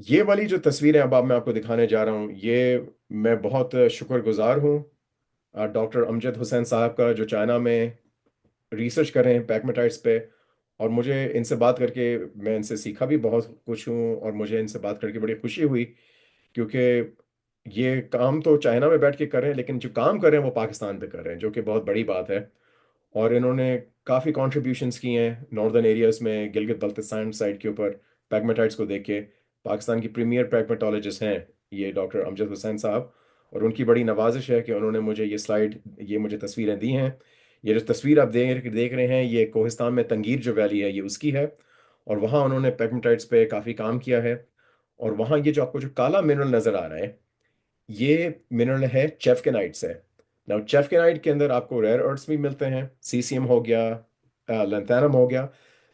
ये वाली जो तस्वीरें अब मैं आपको दिखाने जा रहा हूँ, ये मैं बहुत शुक्रगुजार हूँ डॉक्टर अमजद हुसैन साहब का, जो चाइना में रिसर्च कर रहे हैं पैग्मेटाइट्स पे। और मुझे इनसे बात करके, मैं इनसे सीखा भी बहुत कुछ हूँ, और मुझे इनसे बात करके बड़ी खुशी हुई, क्योंकि ये काम तो चाइना में बैठ के कर रहे हैं, लेकिन जो काम कर रहे हैं वो पाकिस्तान पे कर रहे हैं, जो कि बहुत बड़ी बात है। और इन्होंने काफ़ी कॉन्ट्रीब्यूशंस की हैं नॉर्दर्न एरियाज में, गिलगित बल्तिस्तान साइड के ऊपर पैग्मेटाइट्स को देख के। पाकिस्तान की प्रीमियर पैग्मेटोलॉजिस्ट हैं ये डॉक्टर अमजद हुसैन साहब। और उनकी बड़ी नवाजिश है कि उन्होंने मुझे ये मुझे तस्वीरें दी हैं। ये जो तस्वीर आप देख देख रहे हैं, ये कोहिस्तान में तंगीर जो वैली है ये उसकी है। और वहाँ उन्होंने पेगमेटाइट्स पे काफ़ी काम किया है। और वहाँ ये जो आपको जो काला मिनरल नज़र आ रहा है, ये मिनरल है चेफकेनाइट से। नाउ चेफकेनाइट के अंदर आपको रेयर अर्थ्स भी मिलते हैं, सीसियम हो गया, लैंथैनम हो गया।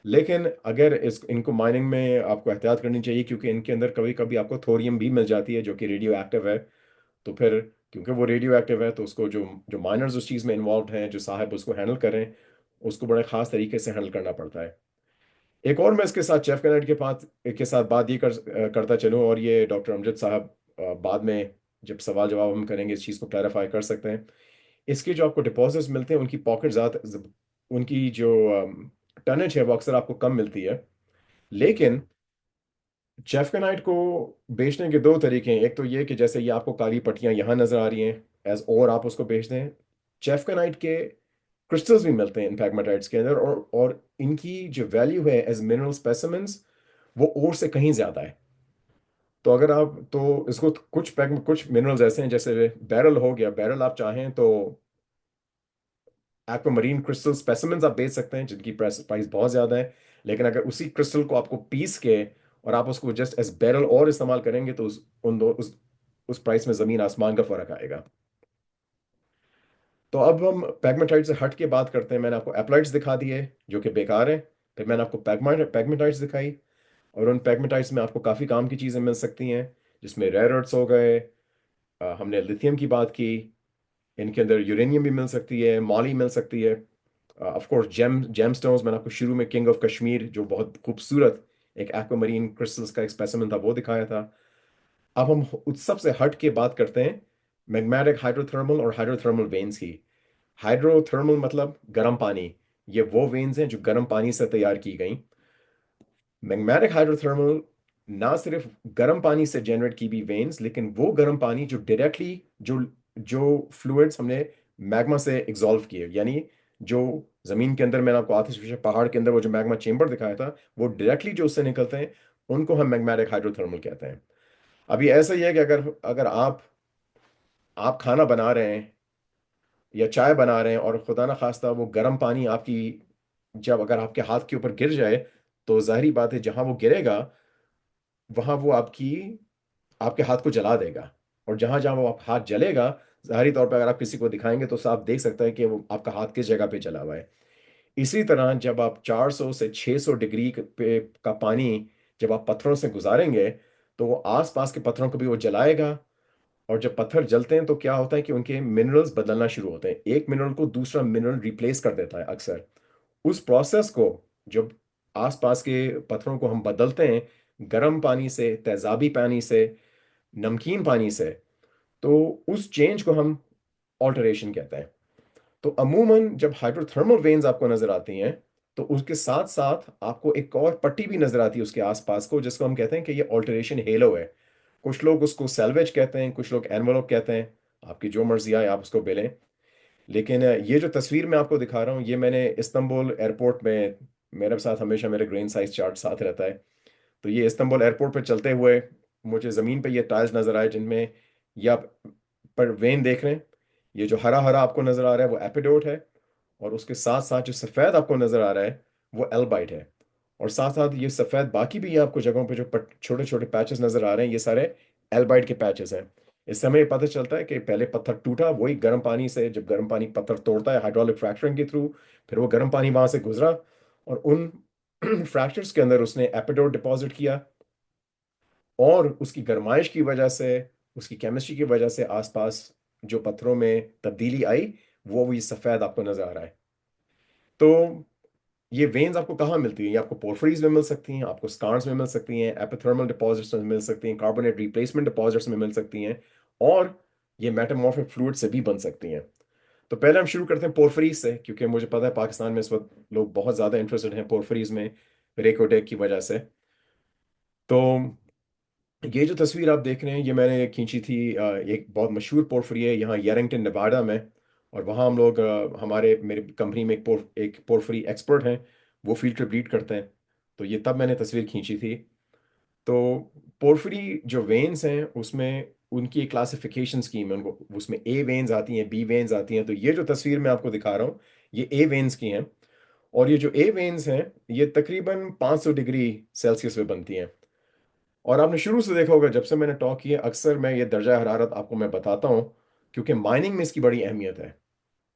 लेकिन अगर इस इनको माइनिंग में आपको एहतियात करनी चाहिए, क्योंकि इनके अंदर कभी कभी आपको थोरियम भी मिल जाती है जो कि रेडियो एक्टिव है। तो फिर क्योंकि वो रेडियो एक्टिव है, तो उसको जो जो माइनर्स उस चीज़ में इन्वॉल्व हैं, जो साहब उसको हैंडल करें, उसको बड़े ख़ास तरीके से हैंडल करना पड़ता है। एक और मैं इसके साथ चेफ कैनेट के साथ बात ये करता चलूँ, और ये डॉक्टर अमजद साहब बाद में जब सवाल जवाब हम करेंगे इस चीज़ को क्लैरिफाई कर सकते हैं। इसके जो आपको डिपॉजिट्स मिलते हैं, उनकी पॉकेट ज़्यादा, उनकी जो टनेज है वो अक्सर आपको कम मिलती है। लेकिन चेफकेनाइट को बेचने के दो तरीके हैं। एक तो ये कि जैसे ये आपको काली पट्टियां यहाँ नजर आ रही हैं एज, और आप उसको बेच दें। चेफकेनाइट के क्रिस्टल्स भी मिलते हैं इन पैगमेटाइट्स के अंदर, और इनकी जो वैल्यू है एज मिनरल स्पेसिमेंस, वो और से कहीं ज्यादा है। तो अगर आप तो इसको कुछ मिनरल्स ऐसे हैं, जैसे बैरल हो गया, बैरल आप चाहें तो एक्वामरीन क्रिस्टल स्पेसिमेंस आप बेच सकते हैं जिनकी प्राइस बहुत ज्यादा है। लेकिन अगर उसी क्रिस्टल को आपको पीस के और आप उसको जस्ट एज बैरल और इस्तेमाल करेंगे, तो उस प्राइस में जमीन आसमान का फर्क आएगा। तो अब हम पैगमेटाइट से हट के बात करते हैं। मैंने आपको एप्लाइट्स दिखा दिए जो कि बेकार हैं। फिर मैंने आपको पैगमेटाइट्स दिखाई, और उन पैगमेटाइट्स में आपको काफ़ी काम की चीज़ें मिल सकती हैं, जिसमें रेयर अर्थ्स हो गए, हमने लिथियम की बात की, इनके अंदर यूरेनियम भी मिल सकती है, मॉली मिल सकती है, ऑफ कोर्स जेमस्टोन्स। मैंने आपको शुरू में किंग ऑफ कश्मीर, जो बहुत खूबसूरत एक एक्वामरीन क्रिस्टल्स का एक स्पेसिमेन था, वो दिखाया था। अब हम उस सब से हट के बात करते हैं मैग्मेटिक हाइड्रोथर्मल और हाइड्रोथर्मल वेन्स की। हाइड्रोथर्मल मतलब गर्म पानी। ये वो वेन्स हैं जो गर्म पानी से तैयार की गई। मैग्मेटिक हाइड्रोथर्मल ना सिर्फ गर्म पानी से जनरेट की भी वेन्स, लेकिन वो गर्म पानी जो डायरेक्टली जो जो फ्लूइड्स हमने मैग्मा से एग्जॉल्व किए, यानी जो जमीन के अंदर, मैंने आपको आतिशफिशा पहाड़ के अंदर वो जो मैग्मा चेंबर दिखाया था, वो डायरेक्टली जो उससे निकलते हैं, उनको हम मैग्मेटिक हाइड्रोथर्मल कहते हैं। अभी ऐसा ही है कि अगर अगर आप खाना बना रहे हैं या चाय बना रहे हैं, और खुदा ना खास्ता वो गर्म पानी आपकी जब अगर आपके हाथ के ऊपर गिर जाए, तो जाहिर बात है जहां वो गिरेगा वहां वो आपके हाथ को जला देगा। और जहां जहां वो आप हाथ जलेगा, जाहिर तौर पर अगर आप किसी को दिखाएंगे तो साफ देख सकता है कि वो आपका हाथ किस जगह पे जला हुआ है। इसी तरह जब आप 400 से 600 डिग्री पे का पानी जब आप पत्थरों से गुजारेंगे, तो वो आसपास के पत्थरों को भी वो जलाएगा। और जब पत्थर जलते हैं तो क्या होता है कि उनके मिनरल्स बदलना शुरू होते हैं, एक मिनरल को दूसरा मिनरल रिप्लेस कर देता है अक्सर। उस प्रोसेस को जब आसपास के पत्थरों को हम बदलते हैं, गर्म पानी से, तेजाबी पानी से, नमकीन पानी से, तो उस चेंज को हम ऑल्टरेशन कहते हैं। तो अमूमन जब हाइड्रोथर्मल वेन्स आपको नजर आती हैं, तो उसके साथ साथ आपको एक और पट्टी भी नजर आती है उसके आसपास को, जिसको हम कहते हैं कि ये ऑल्टरेशन हेलो है। कुछ लोग उसको सेल्वेज कहते हैं, कुछ लोग एनवलप कहते हैं। आपकी जो मर्जी आए आप उसको बेलें। लेकिन ये जो तस्वीर मैं आपको दिखा रहा हूँ, ये मैंने इस्तंबुल एयरपोर्ट में, मेरे साथ हमेशा मेरे ग्रेन साइज चार्ट साथ रहता है। तो ये इस्तंबुल एयरपोर्ट पे चलते हुए मुझे ज़मीन पे ये टाइल्स नज़र आए, जिनमें ये आप पर वेन देख रहे हैं। ये जो हरा हरा आपको नज़र आ रहा है वो एपिडोट है। और उसके साथ साथ जो सफ़ेद आपको नज़र आ रहा है वो एल्बाइट है। और साथ साथ ये सफ़ेद बाकी भी आपको जगहों पे जो छोटे छोटे पैचेस नज़र आ रहे हैं, ये सारे एल्बाइट के पैचेस हैं। इससे हमें ये पता चलता है कि पहले पत्थर टूटा, वही गर्म पानी से, जब गर्म पानी पत्थर तोड़ता है हाइड्रोलिक फ्रैक्चरिंग के थ्रू, फिर वो गर्म पानी वहां से गुजरा, और उन फ्रैक्चर्स के अंदर उसने एपिडोट डिपॉजिट किया। और उसकी गर्माइश की वजह से, उसकी केमिस्ट्री की वजह से आसपास जो पत्थरों में तब्दीली आई, वो ये सफ़ेद आपको नज़र आ रहा है। तो ये वेन्स आपको कहाँ मिलती हैं? ये आपको पोर्फिरीज में मिल सकती हैं, आपको स्कार्स में मिल सकती हैं, एपिथर्मल डिपॉजिट्स में मिल सकती हैं, कार्बोनेट रिप्लेसमेंट डिपॉजिट्स में मिल सकती हैं, और ये मेटामॉर्फिक फ्लूइड से भी बन सकती हैं। तो पहले हम शुरू करते हैं पोर्फिरीज से, क्योंकि मुझे पता है पाकिस्तान में इस वक्त लोग बहुत ज़्यादा इंटरेस्टेड हैं पोर्फिरीज में, रेकोडेक की वजह से। तो ये जो तस्वीर आप देख रहे हैं, ये मैंने खींची थी, एक बहुत मशहूर पोर्फिरी है यहाँ येरिंगटन नेवाडा में। और वहाँ हम लोग, हमारे मेरे कंपनी में एक पोर्फिरी एक्सपर्ट हैं, वो फील्ड ट्रिप लीड करते हैं। तो ये तब मैंने तस्वीर खींची थी। तो पोर्फिरी जो वेन्स हैं उसमें उनकी एक क्लासिफिकेशन स्कीम है। उनको उसमें ए वेन्स आती हैं, बी वेन्स आती हैं। तो ये जो तस्वीर मैं आपको दिखा रहा हूँ, ये ए वेन्स की हैं। और ये जो ए वेन्स हैं ये तकरीबन 500 डिग्री सेल्सियस पे बनती हैं। और आपने शुरू से देखा होगा, जब से मैंने टॉक किया अक्सर मैं ये दर्जा हरारत आपको मैं बताता हूँ, क्योंकि माइनिंग में इसकी बड़ी अहमियत है।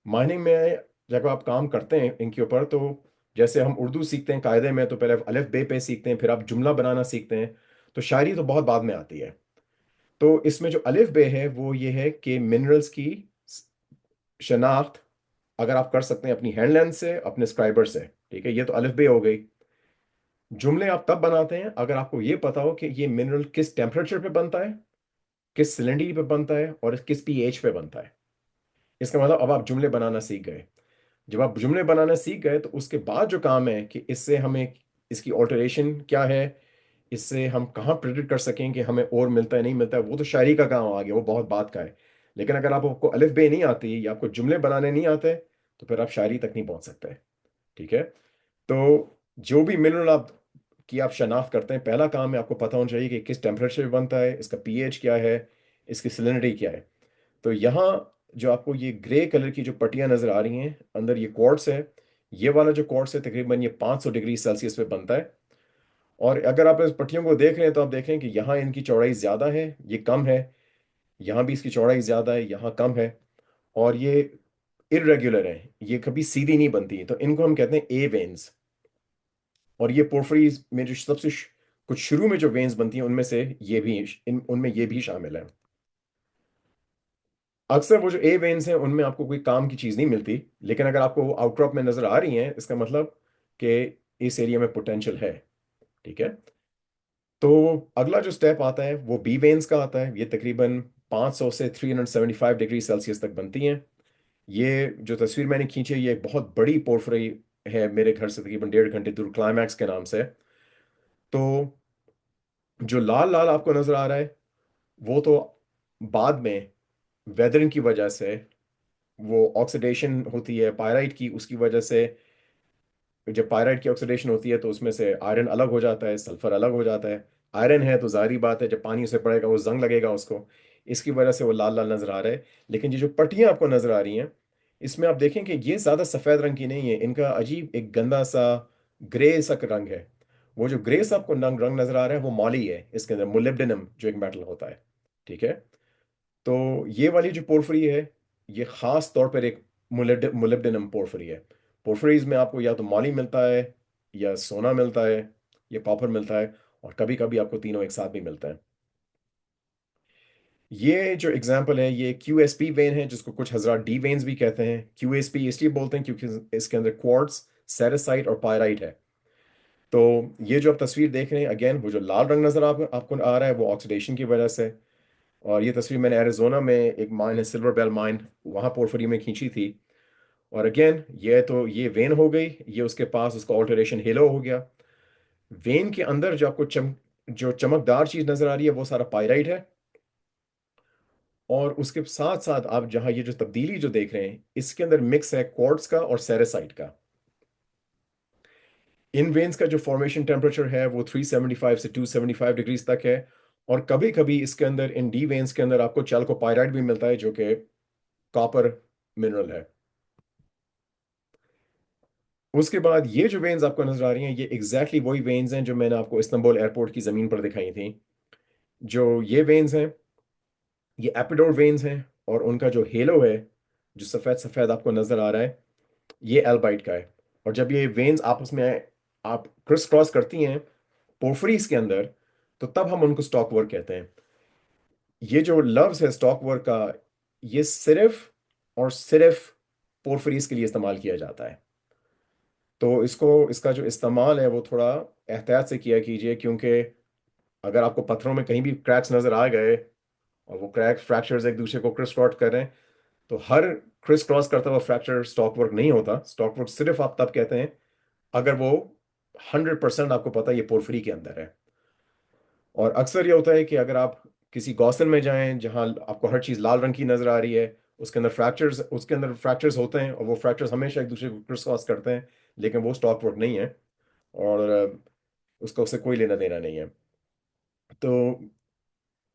माइनिंग में जब आप काम करते हैं इनके ऊपर, तो जैसे हम उर्दू सीखते हैं कायदे में, तो पहले अलिफ बे पे सीखते हैं, फिर आप जुमला बनाना सीखते हैं। तो शायरी तो बहुत बाद में आती है। तो इसमें जो अलिफ बे है वो ये है कि मिनरल्स की शनाख्त अगर आप कर सकते हैं अपनी हैंड लेंथ से, अपने स्क्राइबर से, ठीक है, ये तो अलिफ बे हो गई। जुमले आप तब बनाते हैं अगर आपको ये पता हो कि ये मिनरल किस टेम्परेचर पे बनता है, किस सिलेंडरी पे बनता है, और किस पीएच पे बनता है। इसका मतलब अब आप जुमले बनाना सीख गए। जब आप जुमले बनाना सीख गए तो उसके बाद जो काम है कि इससे हमें, इसकी ऑल्टरेशन क्या है, इससे हम कहाँ प्रेडिक्ट कर सकें कि हमें और मिलता है नहीं मिलता है, वो तो शायरी का काम आ गया, वो बहुत बात का है। लेकिन अगर आपको अलिफ बे नहीं आती या आपको जुमले बनाने नहीं आते, तो फिर आप शायरी तक नहीं पहुंच सकते। ठीक है। तो जो भी मिनरल आप की आप शनाख्त करते हैं, पहला काम है आपको पता होना चाहिए कि किस टेम्परेचर पे बनता है, इसका पीएच क्या है, इसकी सैलिनिटी क्या है। तो यहाँ जो आपको ये ग्रे कलर की जो पट्टियां नजर आ रही हैं अंदर, ये क्वार्ट्स है। ये वाला जो क्वार्ट्स है तकरीबन ये 500 डिग्री सेल्सियस पे बनता है। और अगर आप इस पट्टियों को देख रहे हैं तो आप देखें कि यहाँ इनकी चौड़ाई ज़्यादा है, ये कम है। यहाँ भी इसकी चौड़ाई ज़्यादा है, यहाँ कम है। और ये इरेगुलर है, ये कभी सीधी नहीं बनती, तो इनको हम कहते हैं ए वेन्स। और ये पोर्फिरीज में जो सबसे कुछ शुरू में जो वेन्स बनती हैं उनमें से ये भी, उनमें ये भी शामिल है। अक्सर वो जो ए वेन्स हैं उनमें आपको कोई काम की चीज़ नहीं मिलती, लेकिन अगर आपको आउटक्रॉप में नज़र आ रही हैं, इसका मतलब कि इस एरिया में पोटेंशियल है। ठीक है। तो अगला जो स्टेप आता है वो बी वेन्स का आता है। ये तकरीबन 500 से 375 डिग्री सेल्सियस तक बनती हैं। ये जो तस्वीर मैंने खींची है ये एक बहुत बड़ी पोर्फिरी है, मेरे घर से तकरीबन 1.5 घंटे दूर, क्लाइमैक्स के नाम से। तो जो लाल लाल आपको नजर आ रहा है वो तो बाद में वेदरिंग की वजह से, वो ऑक्सीडेशन होती है पायराइट की, उसकी वजह से जब पायराइट की ऑक्सीडेशन होती है तो उसमें से आयरन अलग हो जाता है, सल्फर अलग हो जाता है। आयरन है तो जाहिर बात है जब पानी उसे पड़ेगा वो जंग लगेगा उसको, इसकी वजह से वो लाल लाल नजर आ रहा है। लेकिन ये जो पट्टियां आपको नजर आ रही हैं इसमें आप देखें कि ये ज्यादा सफेद रंग की नहीं है, इनका अजीब एक गंदा सा ग्रे सा रंग है। वो जो ग्रे सा आपको रंग रंग नजर आ रहा है वो मॉली है, इसके अंदर मोलिब्डेनम जो एक मेटल होता है। ठीक है। तो ये वाली जो पोर्फिरी है ये खास तौर पर एक मोलिब्डेनम पोर्फिरी है। पोर्फिरीज में आपको या तो मॉली मिलता है, या सोना मिलता है, या कॉपर मिलता है, और कभी कभी आपको तीनों एक साथ भी मिलता है। ये जो एग्जांपल है ये क्यू एस पी वेन है, जिसको कुछ हज़ार डी वेन्स भी कहते हैं। क्यू एस पी इसलिए बोलते हैं क्योंकि इसके अंदर क्वार्ट्ज, सेरेसाइट और पायराइट है। तो ये जो आप तस्वीर देख रहे हैं अगेन, वो जो लाल रंग नजर आपको आ रहा है वो ऑक्सीडेशन की वजह से। और ये तस्वीर मैंने एरिजोना में एक माइन है सिल्वर बेल माइन, वहाँ पोर्फिरी में खींची थी। और अगेन ये तो ये वेन हो गई, ये उसके पास उसका ऑल्टरेशन हेलो हो गया। वेन के अंदर जो आपको जो चमकदार चीज नजर आ रही है वो सारा पाइराइट है। और उसके साथ साथ आप जहां ये जो तब्दीली जो देख रहे हैं इसके अंदर मिक्स है क्वार्ट्ज का और सेरेसाइट का। इन वेन्स का जो फॉर्मेशन टेम्परेचर है वो 375 से 275 डिग्रीज तक है। और कभी कभी इसके अंदर इन डी वेन्स के अंदर आपको चैल्कोपाइराइट भी मिलता है जो कि कॉपर मिनरल है। उसके बाद ये जो वेन्स आपको नजर आ रही हैं ये एग्जैक्टली वही वेन्स हैं जो मैंने आपको इस्तांबुल एयरपोर्ट की जमीन पर दिखाई थी। जो ये वेन्स हैं ये एपिडोर वेन्स हैं, और उनका जो हेलो है जो सफेद सफेद आपको नजर आ रहा है ये एल्बाइट का है। और जब ये वेन्स आपस में आप क्रिस क्रॉस करती हैं पोर्फिरीज के अंदर, तो तब हम उनको स्टॉक वर्क कहते हैं। ये जो लफ्ज है स्टॉक वर्क का, ये सिर्फ और सिर्फ पोर्फिरीज के लिए इस्तेमाल किया जाता है। तो इसको, इसका जो इस्तेमाल है वो थोड़ा एहतियात से किया कीजिए, क्योंकि अगर आपको पत्थरों में कहीं भी क्रैक्स नजर आ गए और वो क्रैक फ्रैक्चर्स एक दूसरे को क्रिस क्रॉस कर रहे हैं, तो हर क्रिस क्रॉस करता हुआ फ्रैक्चर स्टॉक वर्क नहीं होता। स्टॉक वर्क सिर्फ आप तब कहते हैं अगर वो 100% आपको पता है ये पोर्फिरी के अंदर है। और अक्सर ये होता है कि अगर आप किसी गॉसन में जाएं जहां आपको हर चीज़ लाल रंग की नजर आ रही है, उसके अंदर फ्रैक्चर्स होते हैं, और वो फ्रैक्चर्स हमेशा एक दूसरे को क्रिस क्रॉस करते हैं, लेकिन वो स्टॉक वर्क नहीं है। और उसका उससे कोई लेना देना नहीं है। तो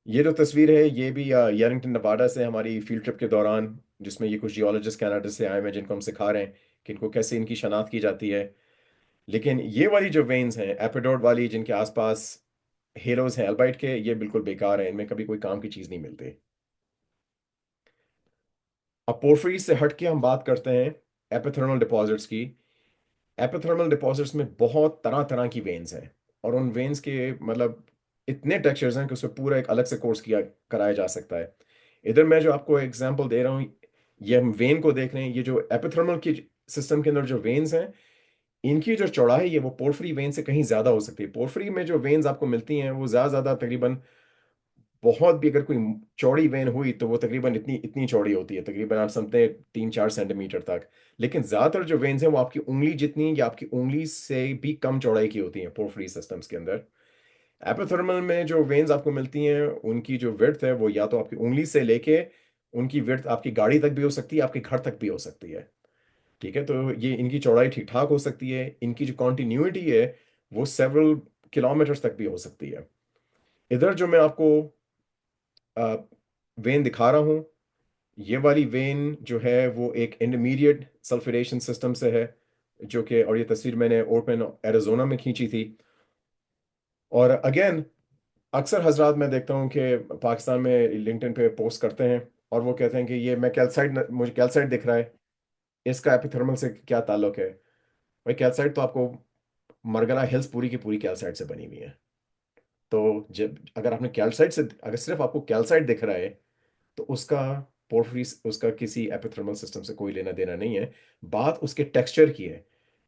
ये जो तस्वीर है ये भी यारिंगटन नवाडा से हमारी फील्ड ट्रिप के दौरान, जिसमें ये कुछ जियोलॉजिस्ट कनाडा से आए हैं जिनको हम सिखा रहे हैं कि इनको कैसे इनकी शनाख्त की जाती है। लेकिन ये वाली जो वेन्स हैं एपिडोट वाली, जिनके आसपास हेलोज हैं एल्बाइट के, ये बिल्कुल बेकार हैं, इनमें कभी कोई काम की चीज़ नहीं मिलती। अब पोर्फिरी से हट के हम बात करते हैं एपिथर्मल डिपॉजिट्स की। एपिथर्मल डिपॉजिट्स में बहुत तरह तरह की वेन्स हैं, और उन वेन्स के मतलब इतने टेक्सचर्स हैं कि उसमें पूरा एक अलग से कोर्स किया कराया जा सकता है। इधर मैं जो आपको एग्जांपल दे रहा हूँ, ये हम वेन को देख रहे हैं। ये जो एपिथर्मल की सिस्टम के अंदर जो वेन्स हैं, इनकी जो चौड़ाई है वो पोर्फिरी वेन से कहीं ज्यादा हो सकती है। पोर्फिरी में जो वेन्स आपको मिलती हैं वो ज्यादा ज्यादा तकरीबन, बहुत भी अगर कोई चौड़ी वेन हुई तो वो तकरीबन इतनी इतनी चौड़ी होती है, तकरीबन आप समझते हैं 3-4 सेंटीमीटर तक। लेकिन ज्यादातर जो वेन्स हैं वो आपकी उंगली जितनी या आपकी उंगली से भी कम चौड़ाई की होती हैं पोर्फिरी सिस्टम्स के अंदर। एपिथर्मल में जो वेन्स आपको मिलती हैं उनकी जो विड्थ है वो या तो आपकी उंगली से लेके उनकी विड्थ आपकी गाड़ी तक भी हो सकती है, आपके घर तक भी हो सकती है। ठीक है, तो ये इनकी चौड़ाई ठीक ठाक हो सकती है, इनकी जो कॉन्टिन्यूटी है वो सेवरल किलोमीटर्स तक भी हो सकती है। इधर जो मैं आपको वेन दिखा रहा हूँ, ये वाली वेन जो है वो एक इंटरमीडिएट सल्फेटेशन सिस्टम से है, जो कि, और ये तस्वीर मैंने ओपन एरिजोना में खींची थी। और अगेन अक्सर हजरात मैं देखता हूँ कि पाकिस्तान में लिंक्डइन पे पोस्ट करते हैं और वो कहते हैं कि ये मैं कैल्साइट, मुझे कैल्साइट दिख रहा है, इसका एपिथर्मल से क्या ताल्लुक है। भाई कैल्साइट तो आपको, मरगला हिल्स पूरी की पूरी कैल्साइट से बनी हुई है। तो जब अगर आपने कैल्साइट से, अगर सिर्फ आपको कैल्साइट दिख रहा है तो उसका पोर्फिरी, उसका किसी एपिथर्मल सिस्टम से कोई लेना देना नहीं है। बात उसके टेक्सचर की है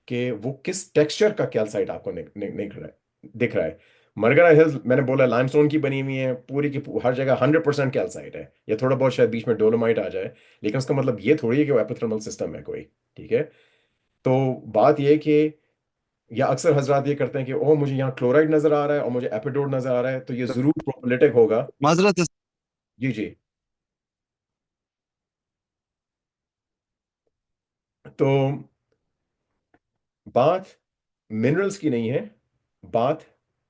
कि वो किस टेक्सचर का कैल्साइट आपको निक रहा है, दिख रहा है। मरगरा हिल्स मैंने बोला लाइमस्टोन की बनी हुई है, पूरी की हर जगह 100% कैल्साइट है, या थोड़ा बहुत शायद बीच में डोलोमाइट आ जाए, लेकिन उसका मतलब ये थोड़ी है कि वो एपिथर्मल सिस्टम है कोई। ठीक है, तो बात ये है कि, या अक्सर हजरात ये करते हैं कि ओह मुझे यहाँ क्लोराइड नजर आ रहा है और मुझे एपिडोट नजर आ रहा है, तो ये जरूर प्रोलिटिक होगा। माजरत है। जी जी। तो बात मिनरल्स की नहीं है, बात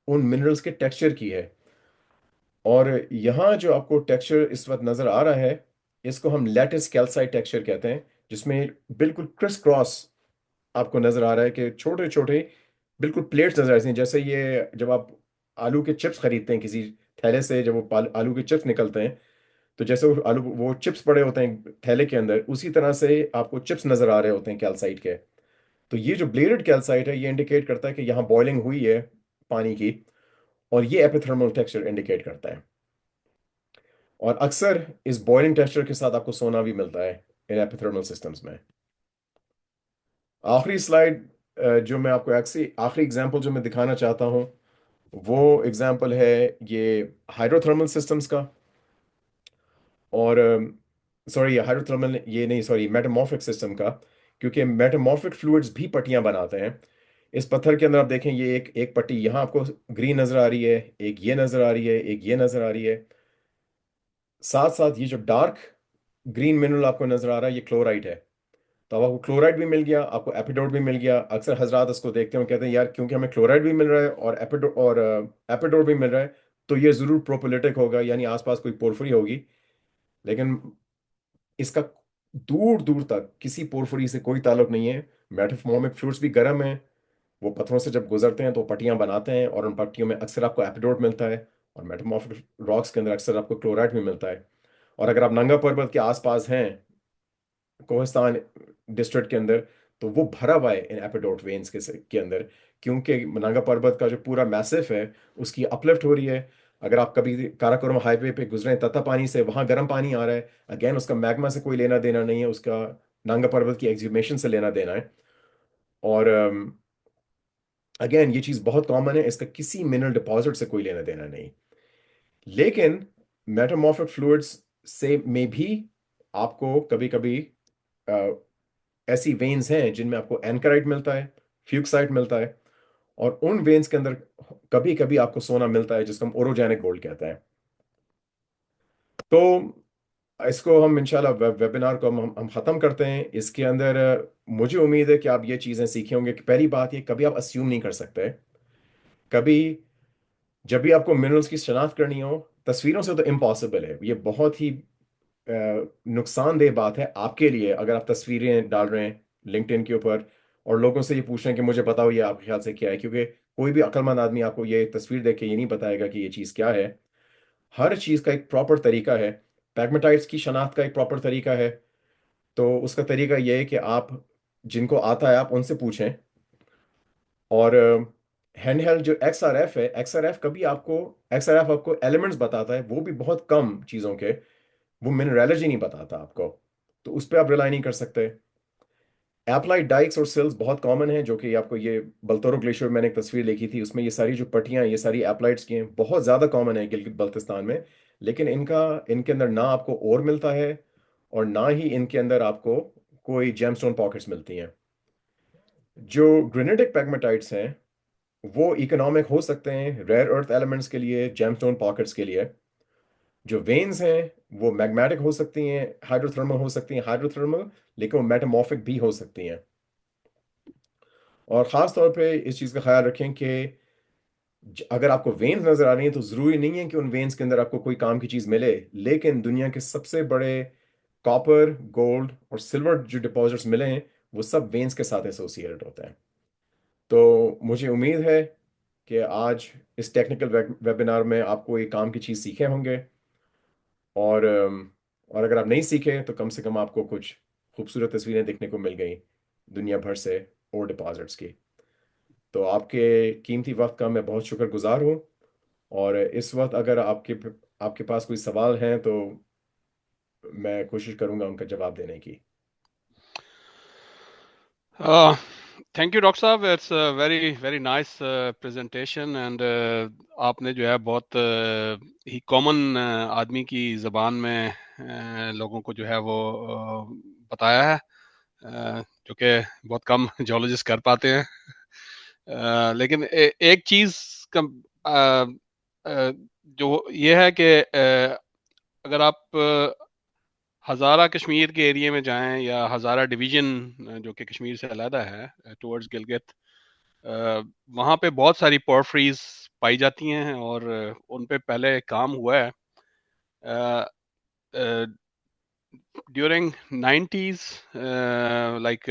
उन मिनरल्स के टेक्सचर की है। और यहाँ जो आपको टेक्सचर इस वक्त नजर आ रहा है, इसको हम लैटिस कैल्साइट टेक्सचर कहते हैं, जिसमें बिल्कुल क्रिस क्रॉस आपको नजर आ रहा है कि छोटे छोटे बिल्कुल प्लेट्स नजर आ रही हैं। जैसे ये जब आप आलू के चिप्स खरीदते हैं किसी थैले से, जब वो आलू के चिप्स निकलते हैं, तो जैसे वो आलू, वो चिप्स पड़े होते हैं थैले के अंदर, उसी तरह से आपको चिप्स नजर आ रहे होते हैं कैल्साइट के। तो ये जो ब्लेडेड कैल्साइट है ये इंडिकेट करता है कि यहाँ बॉइलिंग हुई है पानी की, और ये एपिथर्मल टेक्सचर इंडिकेट करता है। और अक्सर इस बॉइलिंग टेक्सचर के साथ आपको सोना भी मिलता है इन एपिथर्मल सिस्टम्स में। आखिरी स्लाइड, जो मैं आपको आखिरी एग्जांपल जो मैं दिखाना चाहता हूँ, वो एग्जांपल है ये हाइड्रोथर्मल सिस्टम्स का। और सॉरी, हाइड्रोथर्मल ये नहीं, सॉरी, मेटामॉर्फिक सिस्टम का, क्योंकि मेटामॉर्फिक फ्लूइड्स भी पट्टियां बनाते हैं। इस पत्थर के अंदर आप देखें, ये एक एक पट्टी यहाँ आपको ग्रीन नजर आ रही है, एक ये नजर आ रही है, एक ये नजर आ रही है। साथ साथ ये जो डार्क ग्रीन मिनरल आपको नजर आ रहा है ये क्लोराइड है। तो अब आपको क्लोराइड भी मिल गया, आपको एपिडोट भी मिल गया। अक्सर हजरात इसको देखते हैं और कहते हैं यार क्योंकि हमें क्लोराइड भी मिल रहा है और एपिडोट भी मिल रहा है, तो ये जरूर प्रोपोलिटिक होगा, यानी आसपास कोई पोरफरी होगी। लेकिन इसका दूर दूर तक किसी पोरफरी से कोई ताल्लुक नहीं है। मेटामॉर्फिक फ्लूइड्स भी गर्म है, वो पत्थरों से जब गुजरते हैं तो पट्टियां बनाते हैं, और उन पट्टियों में अक्सर आपको एपिडोट मिलता है। और मेटामॉर्फिक रॉक्स के अंदर अक्सर आपको क्लोराइड भी मिलता है। और अगर आप नंगा पर्वत के आसपास हैं, कोहिस्तान डिस्ट्रिक्ट के अंदर, तो वो भरा हुआ है इन एपिडोट वेन्स के अंदर, क्योंकि नंगा पर्वत का जो पूरा मैसिफ है उसकी अपलिफ्ट हो रही है। अगर आप कभी काराकोरम हाईवे पे गुजरे तत्ता पानी से, वहां गर्म पानी आ रहा है। अगेन उसका मैग्मा से कोई लेना देना नहीं है, उसका नंगा पर्वत की एक्सह्यूमेशन से लेना देना है। और अगेन ये चीज़ बहुत कॉमन है, इसका किसी मिनरल डिपॉजिट से कोई लेना देना नहीं। लेकिन मेटामॉर्फिक फ्लूइड्स से में भी आपको कभी कभी ऐसी वेन्स हैं जिनमें आपको एनकराइट मिलता है, फ्यूक्साइट मिलता है, और उन वेन्स के अंदर कभी कभी आपको सोना मिलता है, जिसको हम ओरोजेनिक गोल्ड कहते हैं। तो इसको हम इंशाल्लाह वेबिनार को हम ख़त्म करते हैं। इसके अंदर मुझे उम्मीद है कि आप ये चीज़ें सीखे होंगे कि पहली बात ये, कभी आप अस्यूम नहीं कर सकते। कभी जब भी आपको मिनरल्स की शनाख्त करनी हो, तस्वीरों से तो इम्पॉसिबल है, ये बहुत ही नुकसानदेह बात है आपके लिए अगर आप तस्वीरें डाल रहे हैं लिंक्डइन के ऊपर और लोगों से ये पूछ रहे हैं कि मुझे बताओ ये आपके ख्याल से क्या है, क्योंकि कोई भी अक्लमंद आदमी आपको ये तस्वीर देख के ये नहीं बताएगा कि ये चीज़ क्या है। हर चीज़ का एक प्रॉपर तरीका है। पैगमेटाइट्स की शनाख्त का एक प्रॉपर तरीका है। तो उसका तरीका ये है कि आप जिनको आता है आप उनसे पूछें। और हैंड हेल्ड जो XRF है, XRF कभी आपको XRF आपको एलिमेंट्स बताता है, वो भी बहुत कम चीज़ों के। वो मिनरलोजी नहीं बताता आपको, तो उस पर आप रिलाई नहीं कर सकते। एप्लाइड डाइक्स और सिल्स बहुत कॉमन है, जो कि आपको ये बल्तोरो ग्लेशियर में मैंने एक तस्वीर देखी थी, उसमें ये सारी जो पट्टियां ये सारी एप्लाइड्स की हैं, बहुत ज़्यादा कॉमन है गिलगित बल्तिस्तान में। लेकिन इनके अंदर ना आपको ओर मिलता है और ना ही इनके अंदर आपको कोई जेमस्टोन पॉकेट्स मिलती हैं। जो ग्रेनाइटिक पैगमेटाइट्स हैं वो इकोनॉमिक हो सकते हैं रेयर अर्थ एलिमेंट्स के लिए, जेमस्टोन पॉकेट्स के लिए। जो वेन्स हैं वो मैग्मेटिक हो सकती हैं, हाइड्रोथर्मल हो सकती हैं, हाइड्रोथर्मल, लेकिन वो मेटामॉर्फिक भी हो सकती हैं। और ख़ास तौर पे इस चीज़ का ख्याल रखें कि अगर आपको वेन्स नज़र आ रही हैं तो ज़रूरी नहीं है कि उन वेन्स के अंदर आपको कोई काम की चीज़ मिले। लेकिन दुनिया के सबसे बड़े कॉपर, गोल्ड और सिल्वर जो डिपॉजिट्स मिले हैं वो सब वेन्स के साथ एसोसिएटेड होते हैं। तो मुझे उम्मीद है कि आज इस टेक्निकल वेबिनार में आपको एक काम की चीज़ सीखे होंगे। और अगर आप नहीं सीखे तो कम से कम आपको कुछ खूबसूरत तस्वीरें देखने को मिल गई दुनिया भर से और डिपॉजिट्स की। तो आपके कीमती वक्त का मैं बहुत शुक्रगुजार हूँ। और इस वक्त अगर आपके पास कोई सवाल हैं तो मैं कोशिश करूंगा उनका जवाब देने की। थैंक यू डॉक्टर साहब, it's very very nice presentation and आपने जो है बहुत ही कॉमन आदमी की ज़बान में लोगों को जो है वो बताया है, जो कि बहुत कम जियोलॉजिस्ट कर पाते हैं। लेकिन एक चीज़ का जो ये है कि अगर आप हज़ारा कश्मीर के एरिया में जाएं या हज़ारा डिवीज़न जो कि कश्मीर से अलहदा है टुवर्ड्स गिलगित, वहाँ पे बहुत सारी पोर्फ्रीज पाई जाती हैं और उन पे पहले काम हुआ है ड्यूरिंग 90s, लाइक